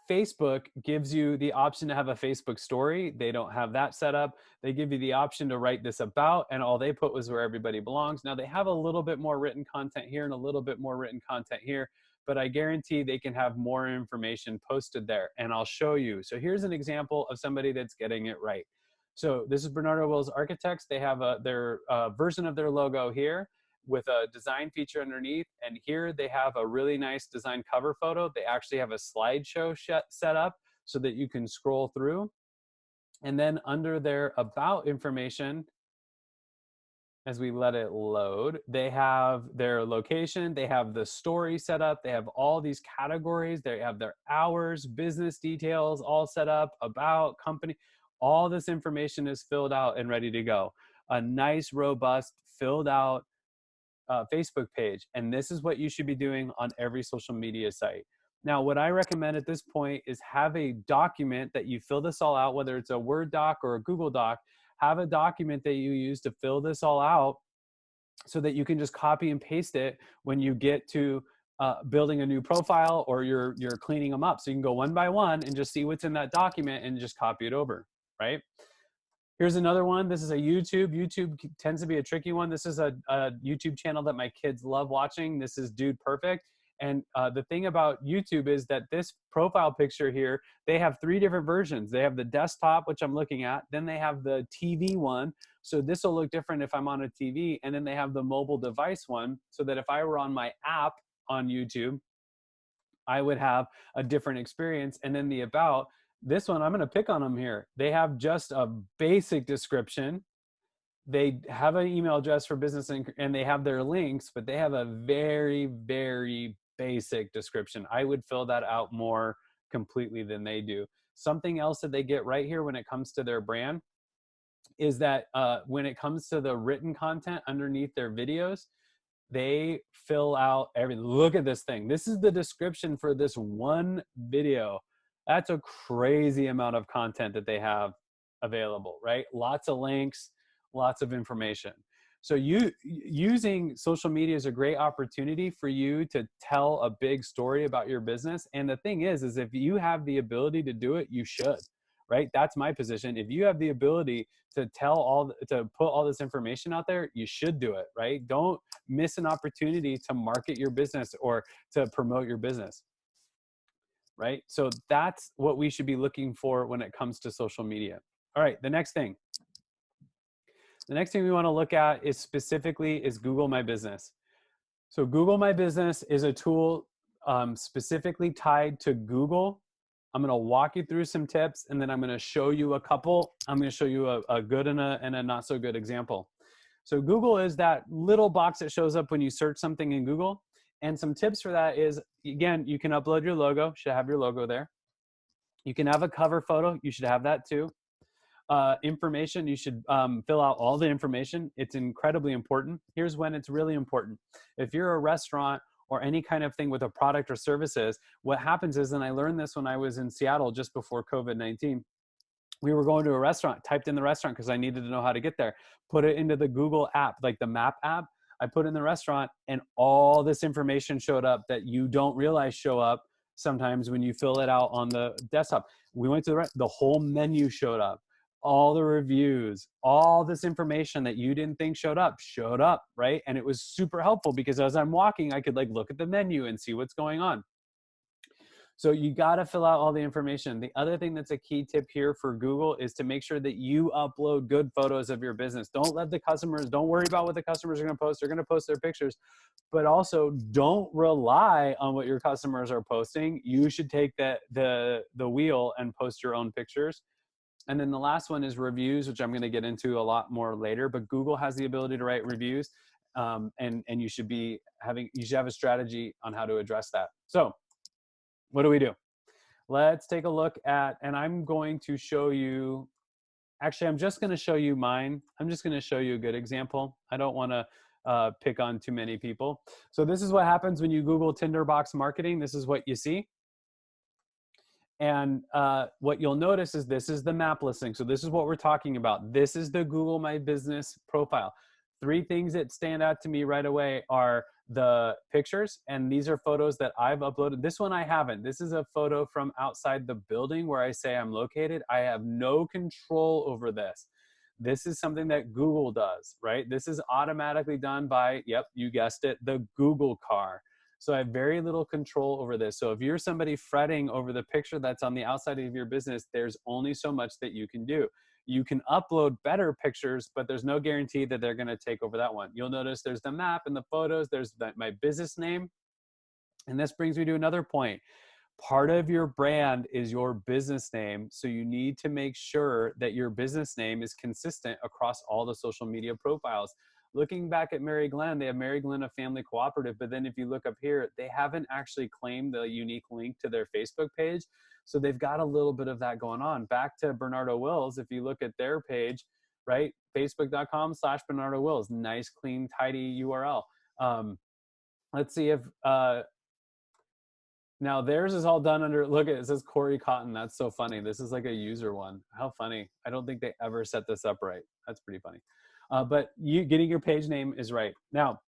Facebook gives you the option to have a Facebook story. They don't have that set up. They give you the option to write this about, and all they put was where everybody belongs. Now they have a little bit more written content here and a little bit more written content here, but I guarantee they can have more information posted there, and I'll show you. So here's an example of somebody that's getting it right. So this is Bernardo Wills Architects. They have their version of their logo here with a design feature underneath. And here they have a really nice design cover photo. They actually have a slideshow set up so that you can scroll through. And then under their about information, as we let it load, they have their location, they have the story set up, they have all these categories, they have their hours, business details all set up, about, company. All this information is filled out and ready to go. A nice, robust, filled out Facebook page. And this is what you should be doing on every social media site. Now, what I recommend at this point is have a document that you fill this all out, whether it's a Word doc or a Google Doc. Have a document that you use to fill this all out so that you can just copy and paste it when you get to building a new profile or you're cleaning them up. So you can go one by one and just see what's in that document and just copy it over, right? Here's another one. This is a YouTube. YouTube tends to be a tricky one. This is a YouTube channel that my kids love watching. This is Dude Perfect. And the thing about YouTube is that this profile picture here, they have 3 different versions. They have the desktop, which I'm looking at. Then they have the TV one. So this will look different if I'm on a TV. And then they have the mobile device one, so that if I were on my app on YouTube, I would have a different experience. And then the about, this one, I'm going to pick on them here. They have just a basic description. They have an email address for business and they have their links, but they have a very, very basic description. I would fill that out more completely than they do. Something else that they get right here when it comes to their brand is that when it comes to the written content underneath their videos, they fill out everything. Look at this thing. This is the description for this one video. That's a crazy amount of content that they have available, right? Lots of links, lots of information. So using social media is a great opportunity for you to tell a big story about your business. And the thing is if you have the ability to do it, you should, right? That's my position. If you have the ability to to put all this information out there, you should do it, right? Don't miss an opportunity to market your business or to promote your business, right? So that's what we should be looking for when it comes to social media. All right, the next thing. The next thing we want to look at is specifically Google My Business. So Google My Business is a tool specifically tied to Google. I'm going to walk you through some tips, and then I'm going to show you a couple. I'm going to show you a good and a not so good example. So Google is that little box that shows up when you search something in Google. And some tips for that is, again, you can upload your logo. Should have your logo there. You can have a cover photo. You should have that too. Information, you should fill out all the information. It's incredibly important. Here's when it's really important. If you're a restaurant or any kind of thing with a product or services, what happens is, and I learned this when I was in Seattle just before COVID-19, we were going to a restaurant, typed in the restaurant because I needed to know how to get there, put it into the Google app, like the map app. I put in the restaurant and all this information showed up that you don't realize show up sometimes when you fill it out on the desktop. We went to the whole menu showed up. All the reviews, all this information that you didn't think showed up, right? And it was super helpful because as I'm walking, I could look at the menu and see what's going on. So you got to fill out all the information. The other thing that's a key tip here for Google is to make sure that you upload good photos of your business. Don't worry about what the customers are going to post. They're going to post their pictures, but also don't rely on what your customers are posting. You should take the wheel and post your own pictures. And then the last one is reviews, which I'm going to get into a lot more later, but Google has the ability to write reviews. And you should have a strategy on how to address that. So what do? Let's take a look at, and I'm going to show you, actually, I'm just going to show you mine. I'm just going to show you a good example. I don't want to pick on too many people. So this is what happens when you Google Tinderbox Marketing. This is what you see. And what you'll notice is this is the map listing. So this is what we're talking about. This is the Google My Business profile. 3 things that stand out to me right away are the pictures, and these are photos that I've uploaded. This one I haven't. This is a photo from outside the building where I say I'm located. I have no control over this. This is something that Google does, right? This is automatically done by, yep, you guessed it, the Google car. So I have very little control over this. So if you're somebody fretting over the picture that's on the outside of your business, there's only so much that you can do. You can upload better pictures, but there's no guarantee that they're going to take over that one. You'll notice there's the map and the photos, there's my business name. And this brings me to another point. Part of your brand is your business name. So you need to make sure that your business name is consistent across all the social media profiles. Looking back at Mary Glenn, they have Mary Glenn, a family cooperative. But then if you look up here, they haven't actually claimed the unique link to their Facebook page. So they've got a little bit of that going on. Back to Bernardo Wills, if you look at their page, right? Facebook.com/Bernardo Wills, nice, clean, tidy URL. Let's see if, now theirs is all done under, look at it, it says Corey Cotton. That's so funny. This is like a user one. How funny. I don't think they ever set this up right. That's pretty funny. But you getting your page name is right. Now,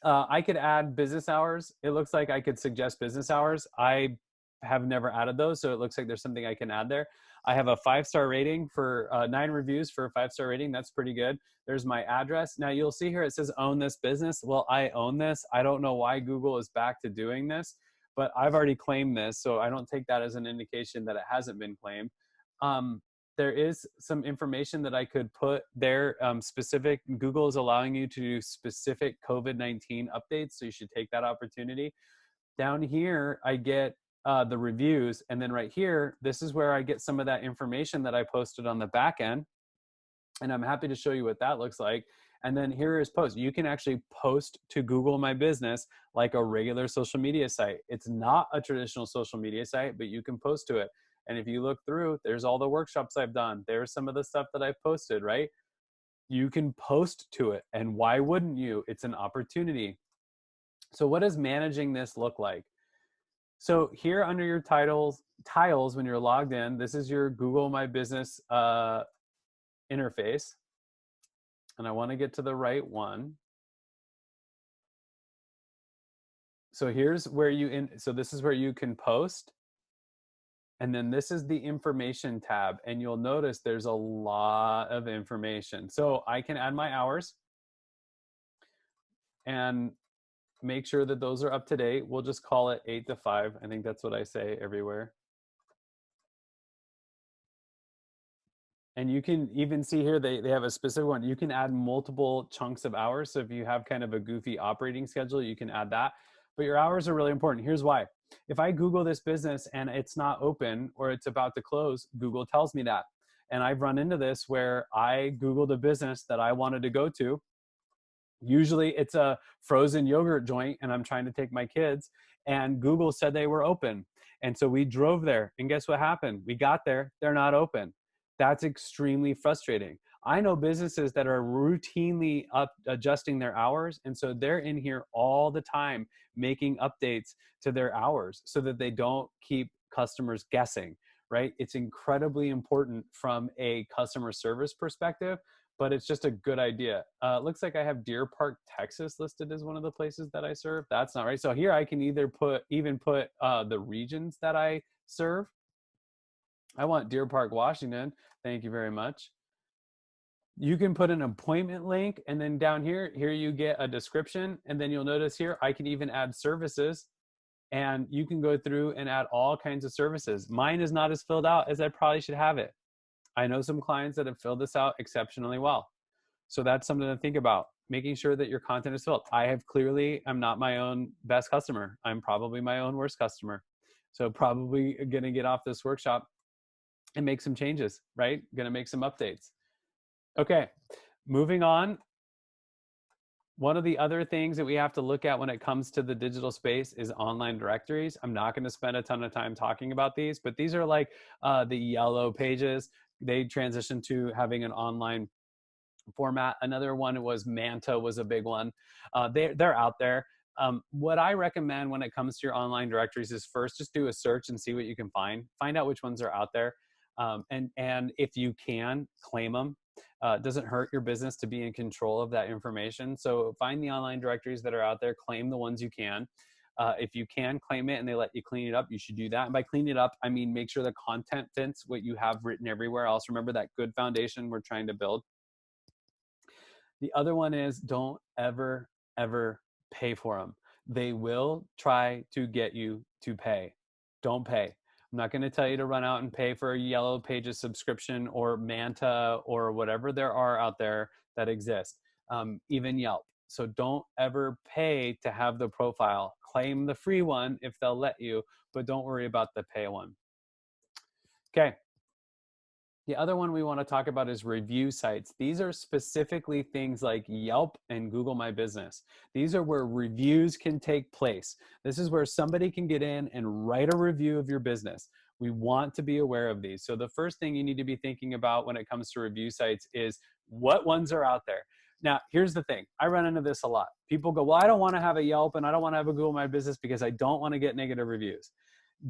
I could add business hours. It looks like I could suggest business hours. I have never added those, so it looks like there's something I can add there. I have a 5-star rating for 9 reviews for a 5-star rating. That's pretty good. There's my address. Now you'll see here it says own this business. Well, I own this. I don't know why Google is back to doing this, but I've already claimed this, so I don't take that as an indication that it hasn't been claimed. There is some information that I could put there. Specific, Google is allowing you to do specific COVID-19 updates, so you should take that opportunity. Down here, I get the reviews, and then right here, this is where I get some of that information that I posted on the back end, and I'm happy to show you what that looks like. And then here is post. You can actually post to Google My Business like a regular social media site. It's not a traditional social media site, but you can post to it. And if you look through, there's all the workshops I've done. There's some of the stuff that I've posted, right? You can post to it. And why wouldn't you? It's an opportunity. So what does managing this look like? So here under your tiles, when you're logged in, this is your Google My Business interface. And I want to get to the right one. So here's where so this is where you can post. And then this is the information tab. And you'll notice there's a lot of information. So I can add my hours and make sure that those are up to date. We'll just call it 8 to 5. I think that's what I say everywhere. And you can even see here, they have a specific one. You can add multiple chunks of hours. So if you have kind of a goofy operating schedule, you can add that. But your hours are really important. Here's why. If I Google this business and it's not open or it's about to close, Google tells me that. And I've run into this where I Googled a business that I wanted to go to. Usually it's a frozen yogurt joint and I'm trying to take my kids, and Google said they were open. And so we drove there, and guess what happened? We got there, they're not open. That's extremely frustrating. I know businesses that are routinely adjusting their hours, and so they're in here all the time making updates to their hours so that they don't keep customers guessing, right? It's incredibly important from a customer service perspective, but it's just a good idea. Looks like I have Deer Park, Texas listed as one of the places that I serve. That's not right. So here I can either put the regions that I serve. I want Deer Park, Washington. Thank you very much. You can put an appointment link, and then down here you get a description, and then you'll notice here I can even add services, and you can go through and add all kinds of services. Mine is not as filled out as I probably should have it. I know some clients that have filled this out exceptionally well. So that's something to think about, making sure that your content is filled. I'm not my own best customer. I'm probably my own worst customer. So probably going to get off this workshop and make some changes, right? Going to make some updates. Okay, moving on. One of the other things that we have to look at when it comes to the digital space is online directories. I'm not going to spend a ton of time talking about these, but these are like the yellow pages. They transitioned to having an online format. Another one was Manta, was a big one. They're out there. What I recommend when it comes to your online directories is first just do a search and see what you can find. Find out which ones are out there. And if you can, claim them. It doesn't hurt your business to be in control of that information. So find the online directories that are out there, claim the ones you can. If you can claim it and they let you clean it up, you should do that. And by clean it up, I mean make sure the content fits what you have written everywhere else. Remember that good foundation we're trying to build. The other one is don't ever pay for them. they will try to get you to pay. Don't pay. I'm not going to tell you to run out and pay for a Yellow Pages subscription or Manta or whatever there are out there that exist, even Yelp. So don't ever pay to have the profile. Claim the free one if they'll let you, but don't worry about the pay one. Okay. The other one we want to talk about is review sites. These are specifically things like Yelp and Google My Business. These are where reviews can take place. This is where somebody can get in and write a review of your business. We want to be aware of these. So the first thing you need to be thinking about when it comes to review sites is what ones are out there. Now, here's the thing. I run into this a lot. People go, well, I don't want to have a Yelp and I don't want to have a Google My Business because I don't want to get negative reviews.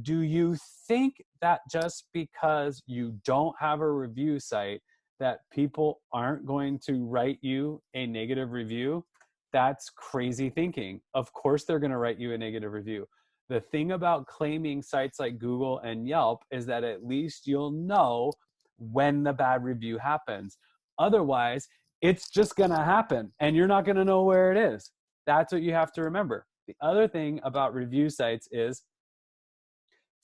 Do you think that just because you don't have a review site that people aren't going to write you a negative review? That's crazy thinking. Of course they're going to write you a negative review. The thing about claiming sites like Google and Yelp is that at least you'll know when the bad review happens. Otherwise, it's just going to happen and you're not going to know where it is. That's what you have to remember. The other thing about review sites is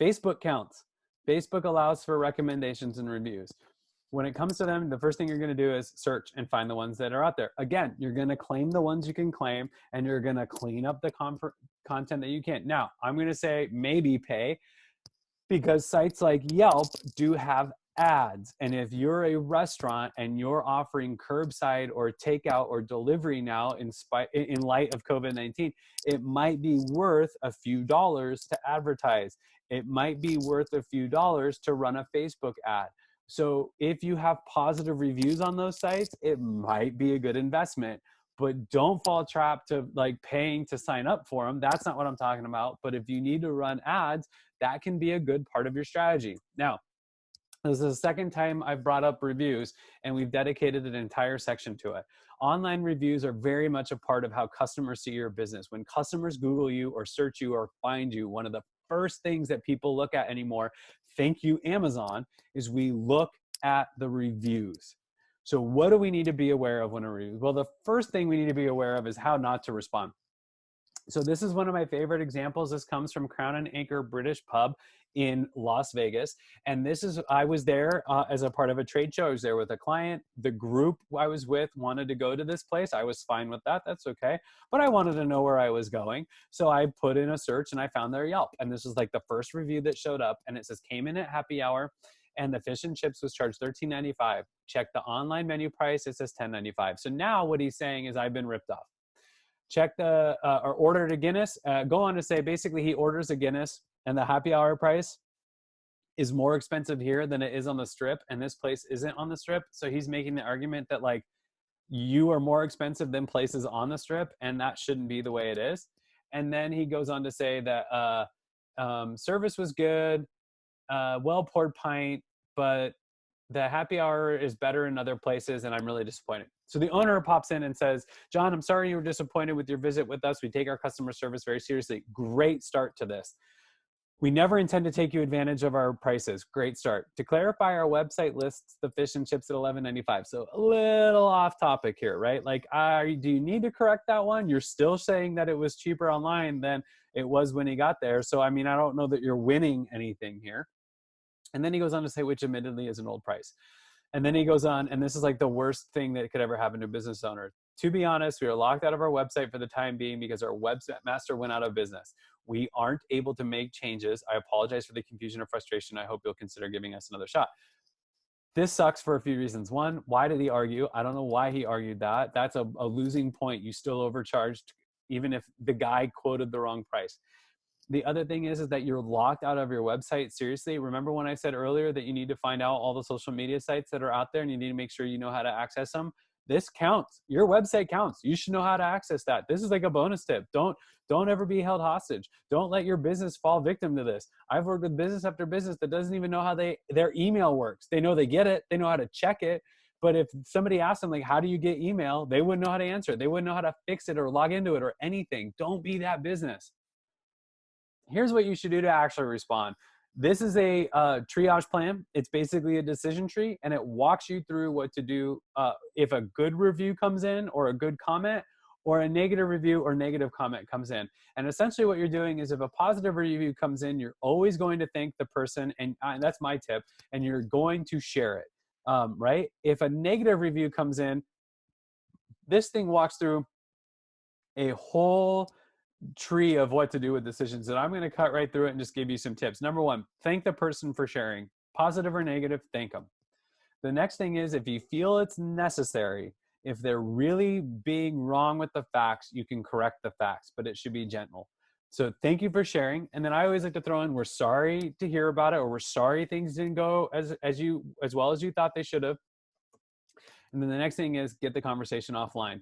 Facebook counts. Facebook allows for recommendations and reviews. When it comes to them, the first thing you're going to do is search and find the ones that are out there. Again, you're going to claim the ones you can claim, and you're going to clean up the content that you can't. Now, I'm going to say maybe pay, because sites like Yelp do have ads. And if you're a restaurant and you're offering curbside or takeout or delivery now in light of COVID-19, it might be worth a few dollars to advertise. It might be worth a few dollars to run a Facebook ad. So if you have positive reviews on those sites, it might be a good investment. But don't fall trap to like paying to sign up for them. That's not what I'm talking about. But if you need to run ads, that can be a good part of your strategy. Now, this is the second time I've brought up reviews, and we've dedicated an entire section to it. Online reviews are very much a part of how customers see your business. When customers Google you or search you or find you, one of the first things that people look at anymore, thank you Amazon, is we look at the reviews. So what do we need to be aware of when a review? Well, the first thing we need to be aware of is how not to respond. So this is one of my favorite examples. This comes from Crown and Anchor British Pub in Las Vegas. And this is, I was there as a part of a trade show. I was there with a client. The group I was with wanted to go to this place. I was fine with that. That's okay. But I wanted to know where I was going. So I put in a search and I found their Yelp. And this was like the first review that showed up. And it says, came in at happy hour. And the fish and chips was charged $13.95. Check the online menu price. It says $10.95. So now what he's saying is I've been ripped off. Check the, or ordered a Guinness. Go on to say, basically he orders a Guinness and the happy hour price is more expensive here than it is on the strip. And this place isn't on the strip. So he's making the argument that like you are more expensive than places on the strip. And that shouldn't be the way it is. And then he goes on to say that service was good, well-poured pint, but the happy hour is better in other places and I'm really disappointed. So the owner pops in and says, John, I'm sorry you were disappointed with your visit with us. We take our customer service very seriously. Great start to this. We never intend to take you advantage of our prices. Great start. To clarify, our website lists the fish and chips at $11.95. So a little off topic here, right? Like, do you need to correct that one? You're still saying that it was cheaper online than it was when he got there. So, I mean, I don't know that you're winning anything here. And then he goes on to say, which admittedly is an old price. And then he goes on, and this is like the worst thing that could ever happen to a business owner. To be honest, we are locked out of our website for the time being because our webmaster went out of business. We aren't able to make changes. I apologize for the confusion or frustration. I hope you'll consider giving us another shot. This sucks for a few reasons. One, why did he argue? I don't know why he argued that. That's a losing point. You still overcharged, even if the guy quoted the wrong price. The other thing is that you're locked out of your website. Seriously, remember when I said earlier that you need to find out all the social media sites that are out there and you need to make sure you know how to access them? This counts. Your website counts. You should know how to access that. This is like a bonus tip. Don't ever be held hostage. Don't let your business fall victim to this. I've worked with business after business that doesn't even know how their email works. They know they get it. They know how to check it. But if somebody asks them, like, how do you get email? They wouldn't know how to answer it. They wouldn't know how to fix it or log into it or anything. Don't be that business. Here's what you should do to actually respond. This is a triage plan. It's basically a decision tree, and it walks you through what to do if a good review comes in or a good comment, or a negative review or negative comment comes in. And essentially what you're doing is if a positive review comes in, you're always going to thank the person, and that's my tip, and you're going to share it, right? If a negative review comes in, this thing walks through a whole tree of what to do with decisions, and I'm going to cut right through it and just give you some tips. Number one, thank the person for sharing. Positive or negative, thank them. The next thing is, if you feel it's necessary, if they're really being wrong with the facts, you can correct the facts, but it should be gentle. So thank you for sharing. And then I always like to throw in, we're sorry to hear about it, or we're sorry things didn't go as well as you thought they should have. And then the next thing is, get the conversation offline.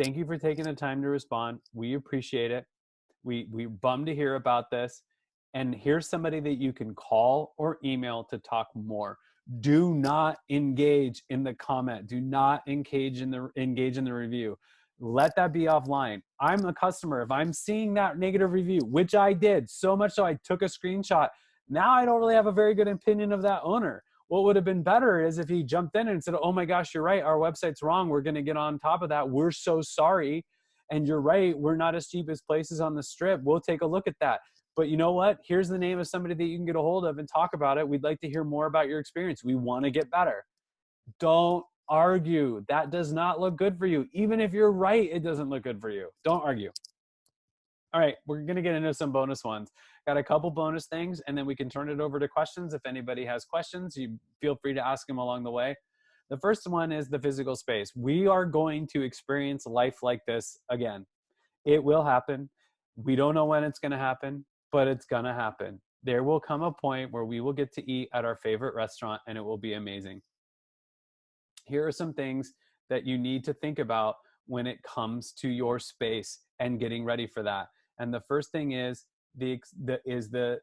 Thank you for taking the time to respond. We appreciate it. We bummed to hear about this. And here's somebody that you can call or email to talk more. Do not engage in the comment. Do not engage in the review. Let that be offline. I'm a customer. If I'm seeing that negative review, which I did, so much so I took a screenshot, now I don't really have a very good opinion of that owner. What would have been better is if he jumped in and said, oh my gosh, you're right, our website's wrong, we're going to get on top of that, we're so sorry, and you're right, we're not as cheap as places on the strip, we'll take a look at that. But you know what? Here's the name of somebody that you can get a hold of and talk about it. We'd like to hear more about your experience. We want to get better. Don't argue. That does not look good for you. Even if you're right, it doesn't look good for you. Don't argue. All right, we're going to get into some bonus ones. Got a couple bonus things, and then we can turn it over to questions. If anybody has questions, you feel free to ask them along the way. The first one is the physical space. We are going to experience life like this again. It will happen. We don't know when it's going to happen, but it's going to happen. There will come a point where we will get to eat at our favorite restaurant, and it will be amazing. Here are some things that you need to think about when it comes to your space and getting ready for that. And the first thing is the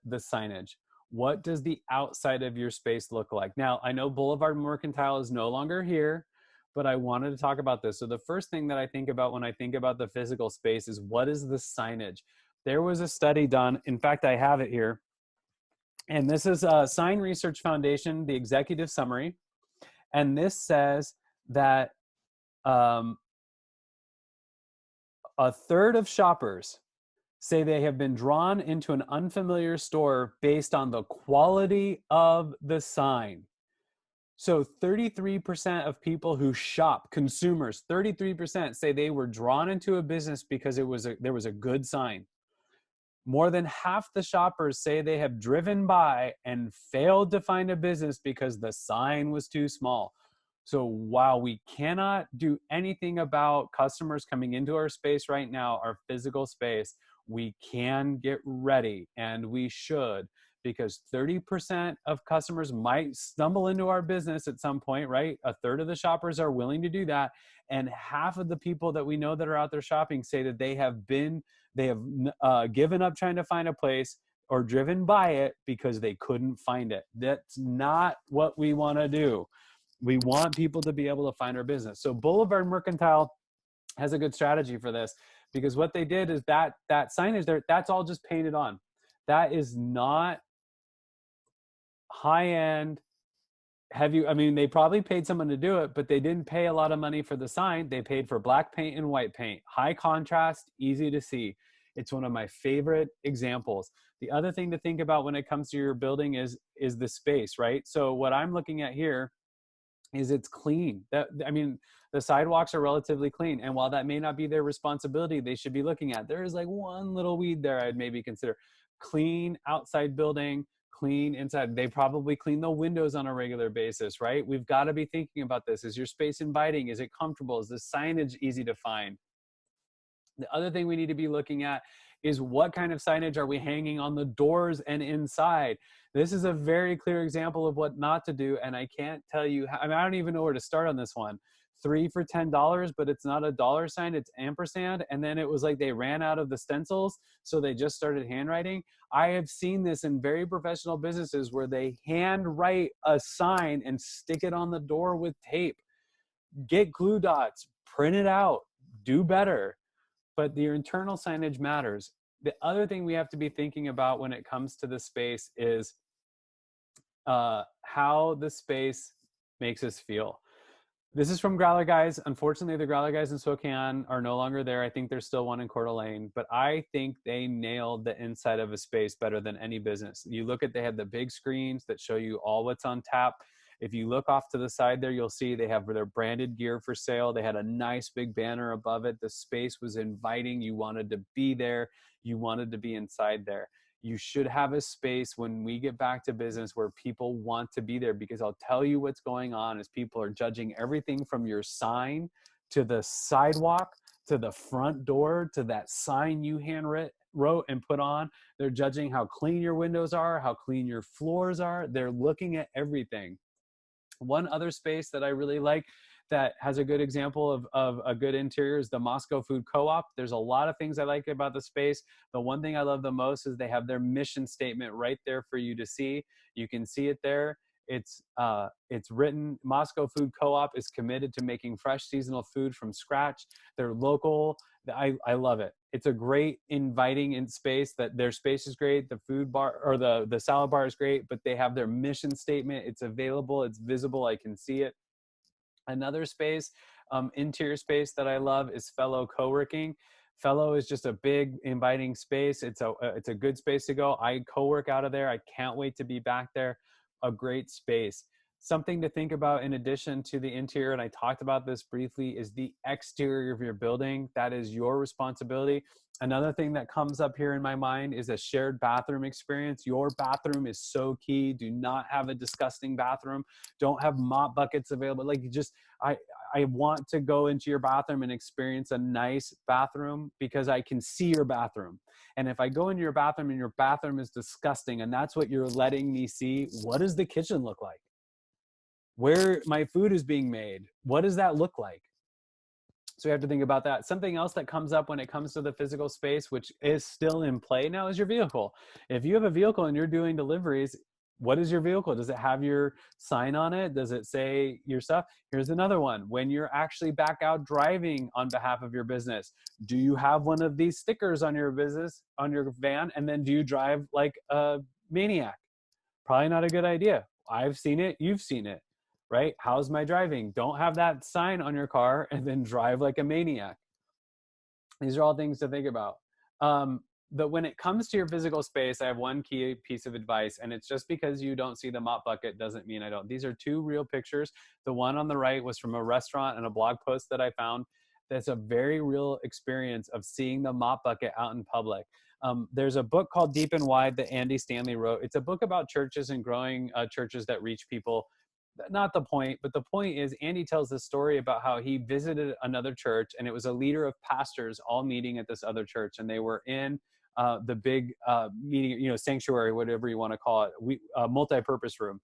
signage. What does the outside of your space look like? Now, I know Boulevard Mercantile is no longer here, but I wanted to talk about this. So the first thing that I think about when I think about the physical space is, what is the signage? There was a study done. In fact, I have it here. And this is Sign Research Foundation, the executive summary. And this says that a third of shoppers say they have been drawn into an unfamiliar store based on the quality of the sign. So 33% of people who shop, consumers, 33% say they were drawn into a business because there was a good sign. More than half the shoppers say they have driven by and failed to find a business because the sign was too small. So while we cannot do anything about customers coming into our space right now, our physical space, we can get ready, and we should, because 30% of customers might stumble into our business at some point, right? A third of the shoppers are willing to do that. And half of the people that we know that are out there shopping say that they have given up trying to find a place or driven by it because they couldn't find it. That's not what we want to do. We want people to be able to find our business. So Boulevard Mercantile has a good strategy for this, because what they did is that signage there, that's all just painted on. That is not high-end. They probably paid someone to do it, but they didn't pay a lot of money for the sign. They paid for black paint and white paint. High contrast, easy to see. It's one of my favorite examples. The other thing to think about when it comes to your building is the space, right? So what I'm looking at here is it's clean. The sidewalks are relatively clean. And while that may not be their responsibility, they should be looking at, there is like one little weed there I'd maybe consider. Clean outside building, clean inside. They probably clean the windows on a regular basis, right? We've got to be thinking about this. Is your space inviting? Is it comfortable? Is the signage easy to find? The other thing we need to be looking at is, what kind of signage are we hanging on the doors and inside? This is a very clear example of what not to do, and I can't tell you how. I don't even know where to start on this one. 3 for $10, but it's not a dollar sign, it's ampersand. And then it was like they ran out of the stencils, so they just started handwriting. I have seen this in very professional businesses where they handwrite a sign and stick it on the door with tape. Get glue dots, print it out, do better. But your internal signage matters. The other thing we have to be thinking about when it comes to the space is how the space makes us feel. This is from Growler Guys. Unfortunately, the Growler Guys in Spokane are no longer there. I think there's still one in Coeur d'Alene, but I think they nailed the inside of a space better than any business. You look at, they have the big screens that show you all what's on tap. If you look off to the side there, you'll see they have their branded gear for sale. They had a nice big banner above it. The space was inviting. You wanted to be there. You wanted to be inside there. You should have a space when we get back to business where people want to be there, because I'll tell you what's going on is people are judging everything from your sign to the sidewalk to the front door to that sign you wrote and put on. They're judging how clean your windows are, how clean your floors are. They're looking at everything. One other space that I really like that has a good example of a good interior is the Moscow Food Co-op. There's a lot of things I like about the space. The one thing I love the most is they have their mission statement right there for you to see. You can see it there. It's written, Moscow Food Co-op is committed to making fresh seasonal food from scratch. They're local. I love it. It's a great inviting in space. That their space is great. The food bar or the salad bar is great, but they have their mission statement. It's available. It's visible. I can see it. Another space, interior space that I love is Fellow Co-working. Fellow is just a big inviting space. It's a good space to go. I co-work out of there. I can't wait to be back there. A great space. Something to think about in addition to the interior, and I talked about this briefly, is the exterior of your building. That is your responsibility. Another thing that comes up here in my mind is a shared bathroom experience. Your bathroom is so key. Do not have a disgusting bathroom. Don't have mop buckets available. Like, I want to go into your bathroom and experience a nice bathroom because I can see your bathroom. And if I go into your bathroom and your bathroom is disgusting and that's what you're letting me see, what does the kitchen look like? Where my food is being made, what does that look like? So we have to think about that. Something else that comes up when it comes to the physical space, which is still in play now, is your vehicle. If you have a vehicle and you're doing deliveries, what is your vehicle? Does it have your sign on it? Does it say your stuff? Here's another one. When you're actually back out driving on behalf of your business, do you have one of these stickers on your business, on your van? And then do you drive like a maniac? Probably not a good idea. I've seen it. You've seen it. Right? How's my driving? Don't have that sign on your car and then drive like a maniac. These are all things to think about. But when it comes to your physical space, I have one key piece of advice, and it's just because you don't see the mop bucket doesn't mean I don't. These are two real pictures. The one on the right was from a restaurant and a blog post that I found. That's a very real experience of seeing the mop bucket out in public. There's a book called Deep and Wide that Andy Stanley wrote. It's a book about churches and growing churches that reach people. Not the point, but the point is Andy tells this story about how he visited another church, and it was a leader of pastors all meeting at this other church, and they were in the big meeting, sanctuary, whatever you want to call it, multi-purpose room.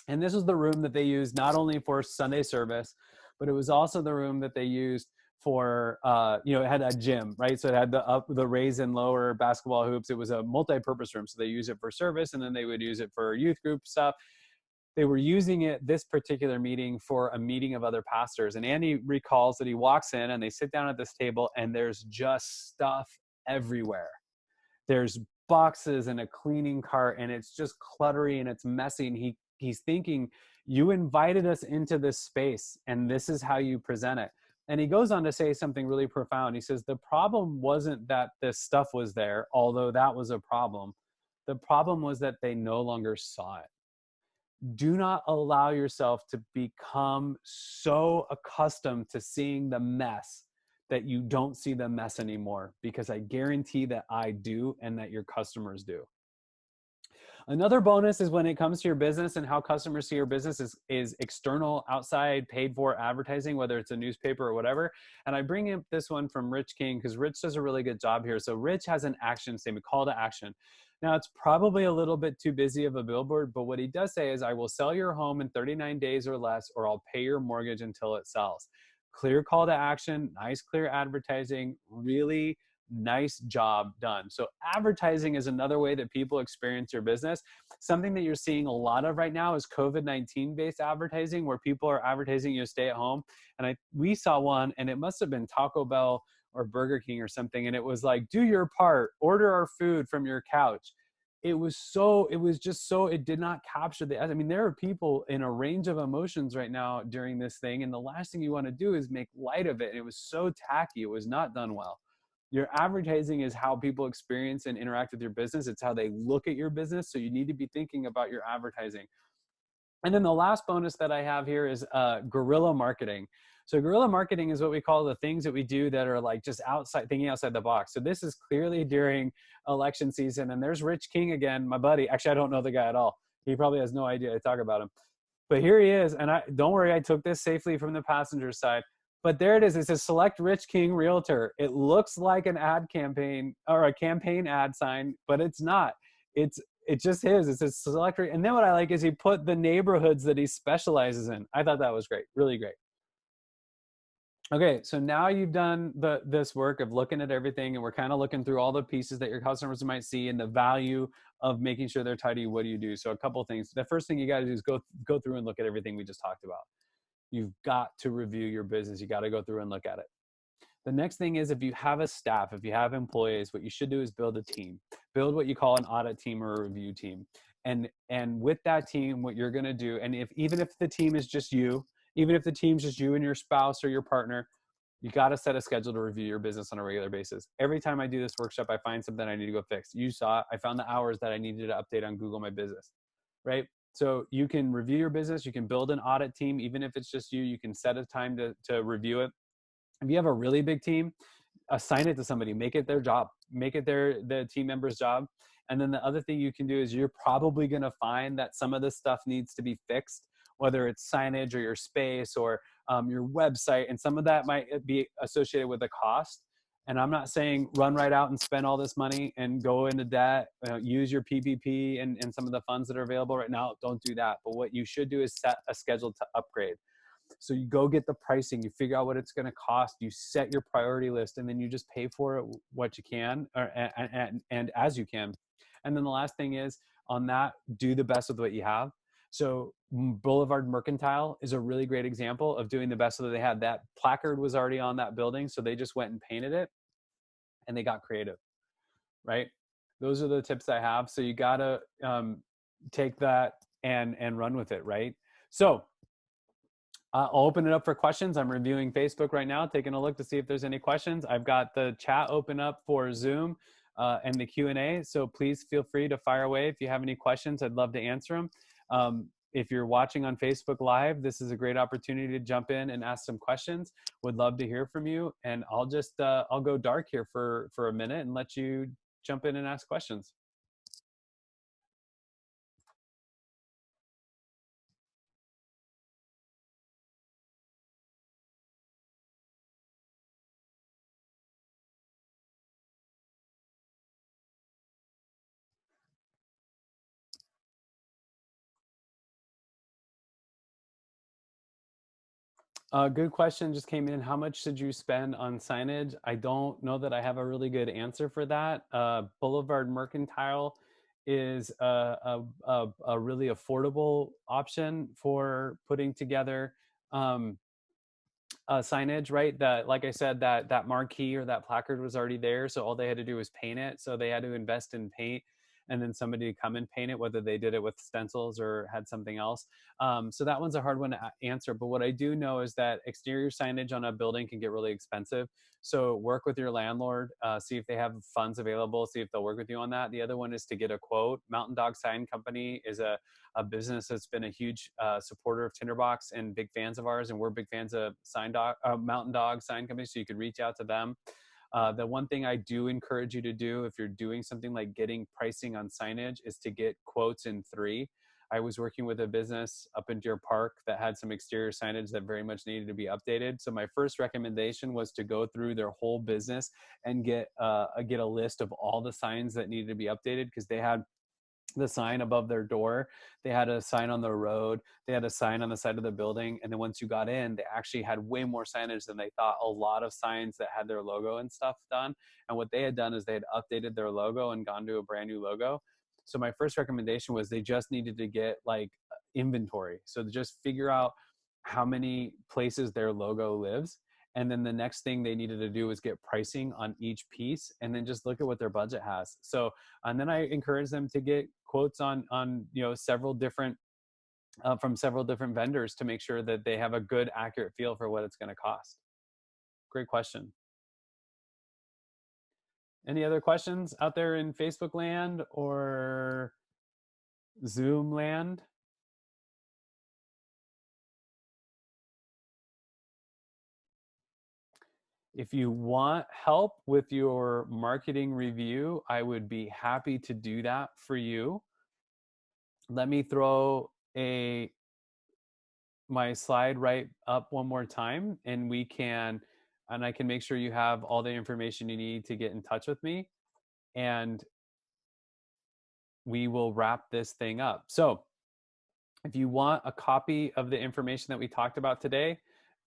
And this was the room that they used not only for Sunday service, but it was also the room that they used for, it had a gym, right? So it had the raise and lower basketball hoops. It was a multi-purpose room. So they use it for service, and then they would use it for youth group stuff. They were using it, this particular meeting, for a meeting of other pastors. And Andy recalls that he walks in and they sit down at this table and there's just stuff everywhere. There's boxes and a cleaning cart and it's just cluttery and it's messy. And he's thinking, you invited us into this space and this is how you present it. And he goes on to say something really profound. He says, the problem wasn't that this stuff was there, although that was a problem. The problem was that they no longer saw it. Do not allow yourself to become so accustomed to seeing the mess that you don't see the mess anymore, because I guarantee that I do and that your customers do. Another bonus is when it comes to your business and how customers see your business is external, outside, paid for advertising, whether it's a newspaper or whatever. And I bring up this one from Rich King because Rich does a really good job here. So Rich has an action statement, call to action. Now, it's probably a little bit too busy of a billboard, but what he does say is, I will sell your home in 39 days or less, or I'll pay your mortgage until it sells. Clear call to action, nice, clear advertising, really nice job done. So advertising is another way that people experience your business. Something that you're seeing a lot of right now is COVID-19 based advertising, where people are advertising stay at home. And we saw one, and it must have been Taco Bell or Burger King or something. And it was like, do your part, order our food from your couch. it was just so, it did not capture the, I mean, there are people in a range of emotions right now during this thing, and the last thing you want to do is make light of it. And it was so tacky. It was not done well. Your advertising is how people experience and interact with your business. It's how they look at your business. So you need to be thinking about your advertising. And then the last bonus that I have here is guerrilla marketing. So guerrilla marketing is what we call the things that we do that are like just thinking outside the box. So this is clearly during election season. And there's Rich King again, my buddy. Actually, I don't know the guy at all. He probably has no idea I talk about him. But here he is. And don't worry, I took this safely from the passenger side. But there it is. It says Select Rich King Realtor. It looks like an ad campaign or a campaign ad sign, but it's not. It's just his. It's a selector. And then what I like is he put the neighborhoods that he specializes in. I thought that was great. Really great. Okay, so now you've done this work of looking at everything, and we're kind of looking through all the pieces that your customers might see and the value of making sure they're tidy. What do you do? So a couple of things. The first thing you got to do is go through and look at everything we just talked about. You've got to review your business. You got to go through and look at it. The next thing is, if you have a staff, if you have employees, what you should do is build a team. Build what you call an audit team or a review team. And with that team, what you're going to do, and even if the team is just you, even if the team's just you and your spouse or your partner, you got to set a schedule to review your business on a regular basis. Every time I do this workshop, I find something I need to go fix. You saw, I found the hours that I needed to update on Google My Business, right? So you can review your business. You can build an audit team. Even if it's just you, you can set a time to review it. If you have a really big team, assign it to somebody, make it their job, make it the team member's job. And then the other thing you can do is, you're probably going to find that some of this stuff needs to be fixed, whether it's signage or your space or your website. And some of that might be associated with a cost. And I'm not saying run right out and spend all this money and go into debt, use your PPP and some of the funds that are available right now. Don't do that. But what you should do is set a schedule to upgrade. So you go get the pricing, you figure out what it's going to cost, you set your priority list, and then you just pay for it what you can and as you can. And then the last thing is, on that, do the best with what you have. So Boulevard Mercantile is a really great example of doing the best that they had. That placard was already on that building, so they just went and painted it, and they got creative, right? Those are the tips I have. So you got to take that and run with it, right? So I'll open it up for questions. I'm reviewing Facebook right now, taking a look to see if there's any questions. I've got the chat open up for Zoom and the Q&A. So please feel free to fire away if you have any questions. I'd love to answer them. If you're watching on Facebook Live, this is a great opportunity to jump in and ask some questions. Would love to hear from you. And I'll just, I'll go dark here for a minute and let you jump in and ask questions. Good question just came in. How much should you spend on signage? I don't know that I have a really good answer for that. Boulevard Mercantile is a really affordable option for putting together signage, right? That, like I said, that marquee or that placard was already there, so all they had to do was paint it. So they had to invest in paint, and then somebody come and paint it, whether they did it with stencils or had something else. So that one's a hard one to answer. But what I do know is that exterior signage on a building can get really expensive. So work with your landlord, see if they have funds available, see if they'll work with you on that. The other one is to get a quote. Mountain Dog Sign Company is a business that's been a huge supporter of Tinderbox and big fans of ours. And we're big fans of Mountain Dog Sign Company, so you could reach out to them. The one thing I do encourage you to do if you're doing something like getting pricing on signage is to get quotes in 3. I was working with a business up in Deer Park that had some exterior signage that very much needed to be updated. So my first recommendation was to go through their whole business and get a list of all the signs that needed to be updated, because they had the sign above their door, they had a sign on the road, they had a sign on the side of the building, and then once you got in, they actually had way more signage than they thought. A lot of signs that had their logo and stuff done. And what they had done is they had updated their logo and gone to a brand new logo. So my first recommendation was they just needed to get like inventory. So to just figure out how many places their logo lives, And then the next thing they needed to do was get pricing on each piece, and then just look at what their budget has. So, and then I encourage them to get quotes on several different from several different vendors to make sure that they have a good, accurate feel for what it's going to cost. Great question. Any other questions out there in Facebook land or Zoom land? If you want help with your marketing review, I would be happy to do that for you. Let me throw my slide right up one more time, and I can make sure you have all the information you need to get in touch with me, and we will wrap this thing up. So if you want a copy of the information that we talked about today,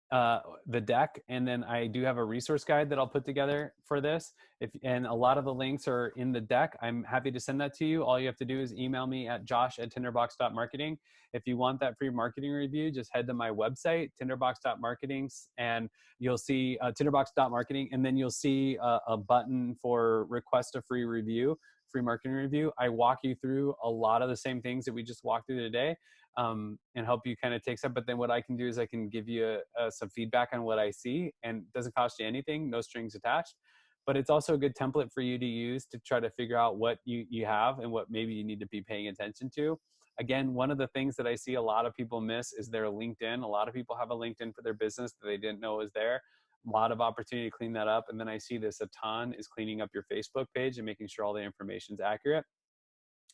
the deck, and then I do have a resource guide that I'll put together for this. And a lot of the links are in the deck. I'm happy to send that to you. All you have to do is email me at josh@tinderbox.marketing. If you want that free marketing review, just head to my website, tinderbox.marketing, and you'll see tinderbox.marketing, and then you'll see a button for request a free review, free marketing review. I walk you through a lot of the same things that we just walked through today. And help you kind of take some. But then what I can do is I can give you some feedback on what I see, and it doesn't cost you anything, no strings attached. But it's also a good template for you to use to try to figure out what you have and what maybe you need to be paying attention to. Again, one of the things that I see a lot of people miss is their LinkedIn. A lot of people have a LinkedIn for their business that they didn't know was there. A lot of opportunity to clean that up. And then I see this a ton is cleaning up your Facebook page and making sure all the information is accurate.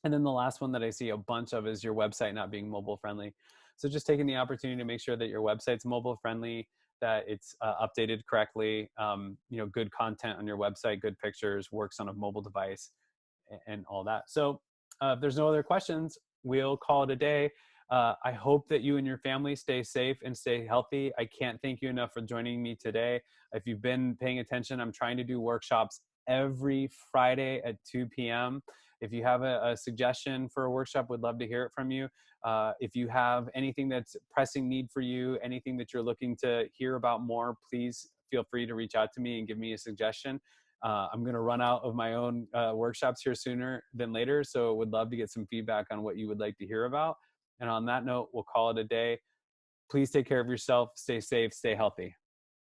And then the last one that I see a bunch of is your website not being mobile friendly. So just taking the opportunity to make sure that your website's mobile friendly, that it's updated correctly, good content on your website, good pictures, works on a mobile device, and all that. So if there's no other questions, we'll call it a day. I hope that you and your family stay safe and stay healthy. I can't thank you enough for joining me today. If you've been paying attention, I'm trying to do workshops every Friday at 2 p.m. If you have a suggestion for a workshop, would love to hear it from you. If you have anything that's pressing need for you, anything that you're looking to hear about more, please feel free to reach out to me and give me a suggestion. I'm going to run out of my own workshops here sooner than later, so would love to get some feedback on what you would like to hear about. And on that note, we'll call it a day. Please take care of yourself, stay safe, stay healthy.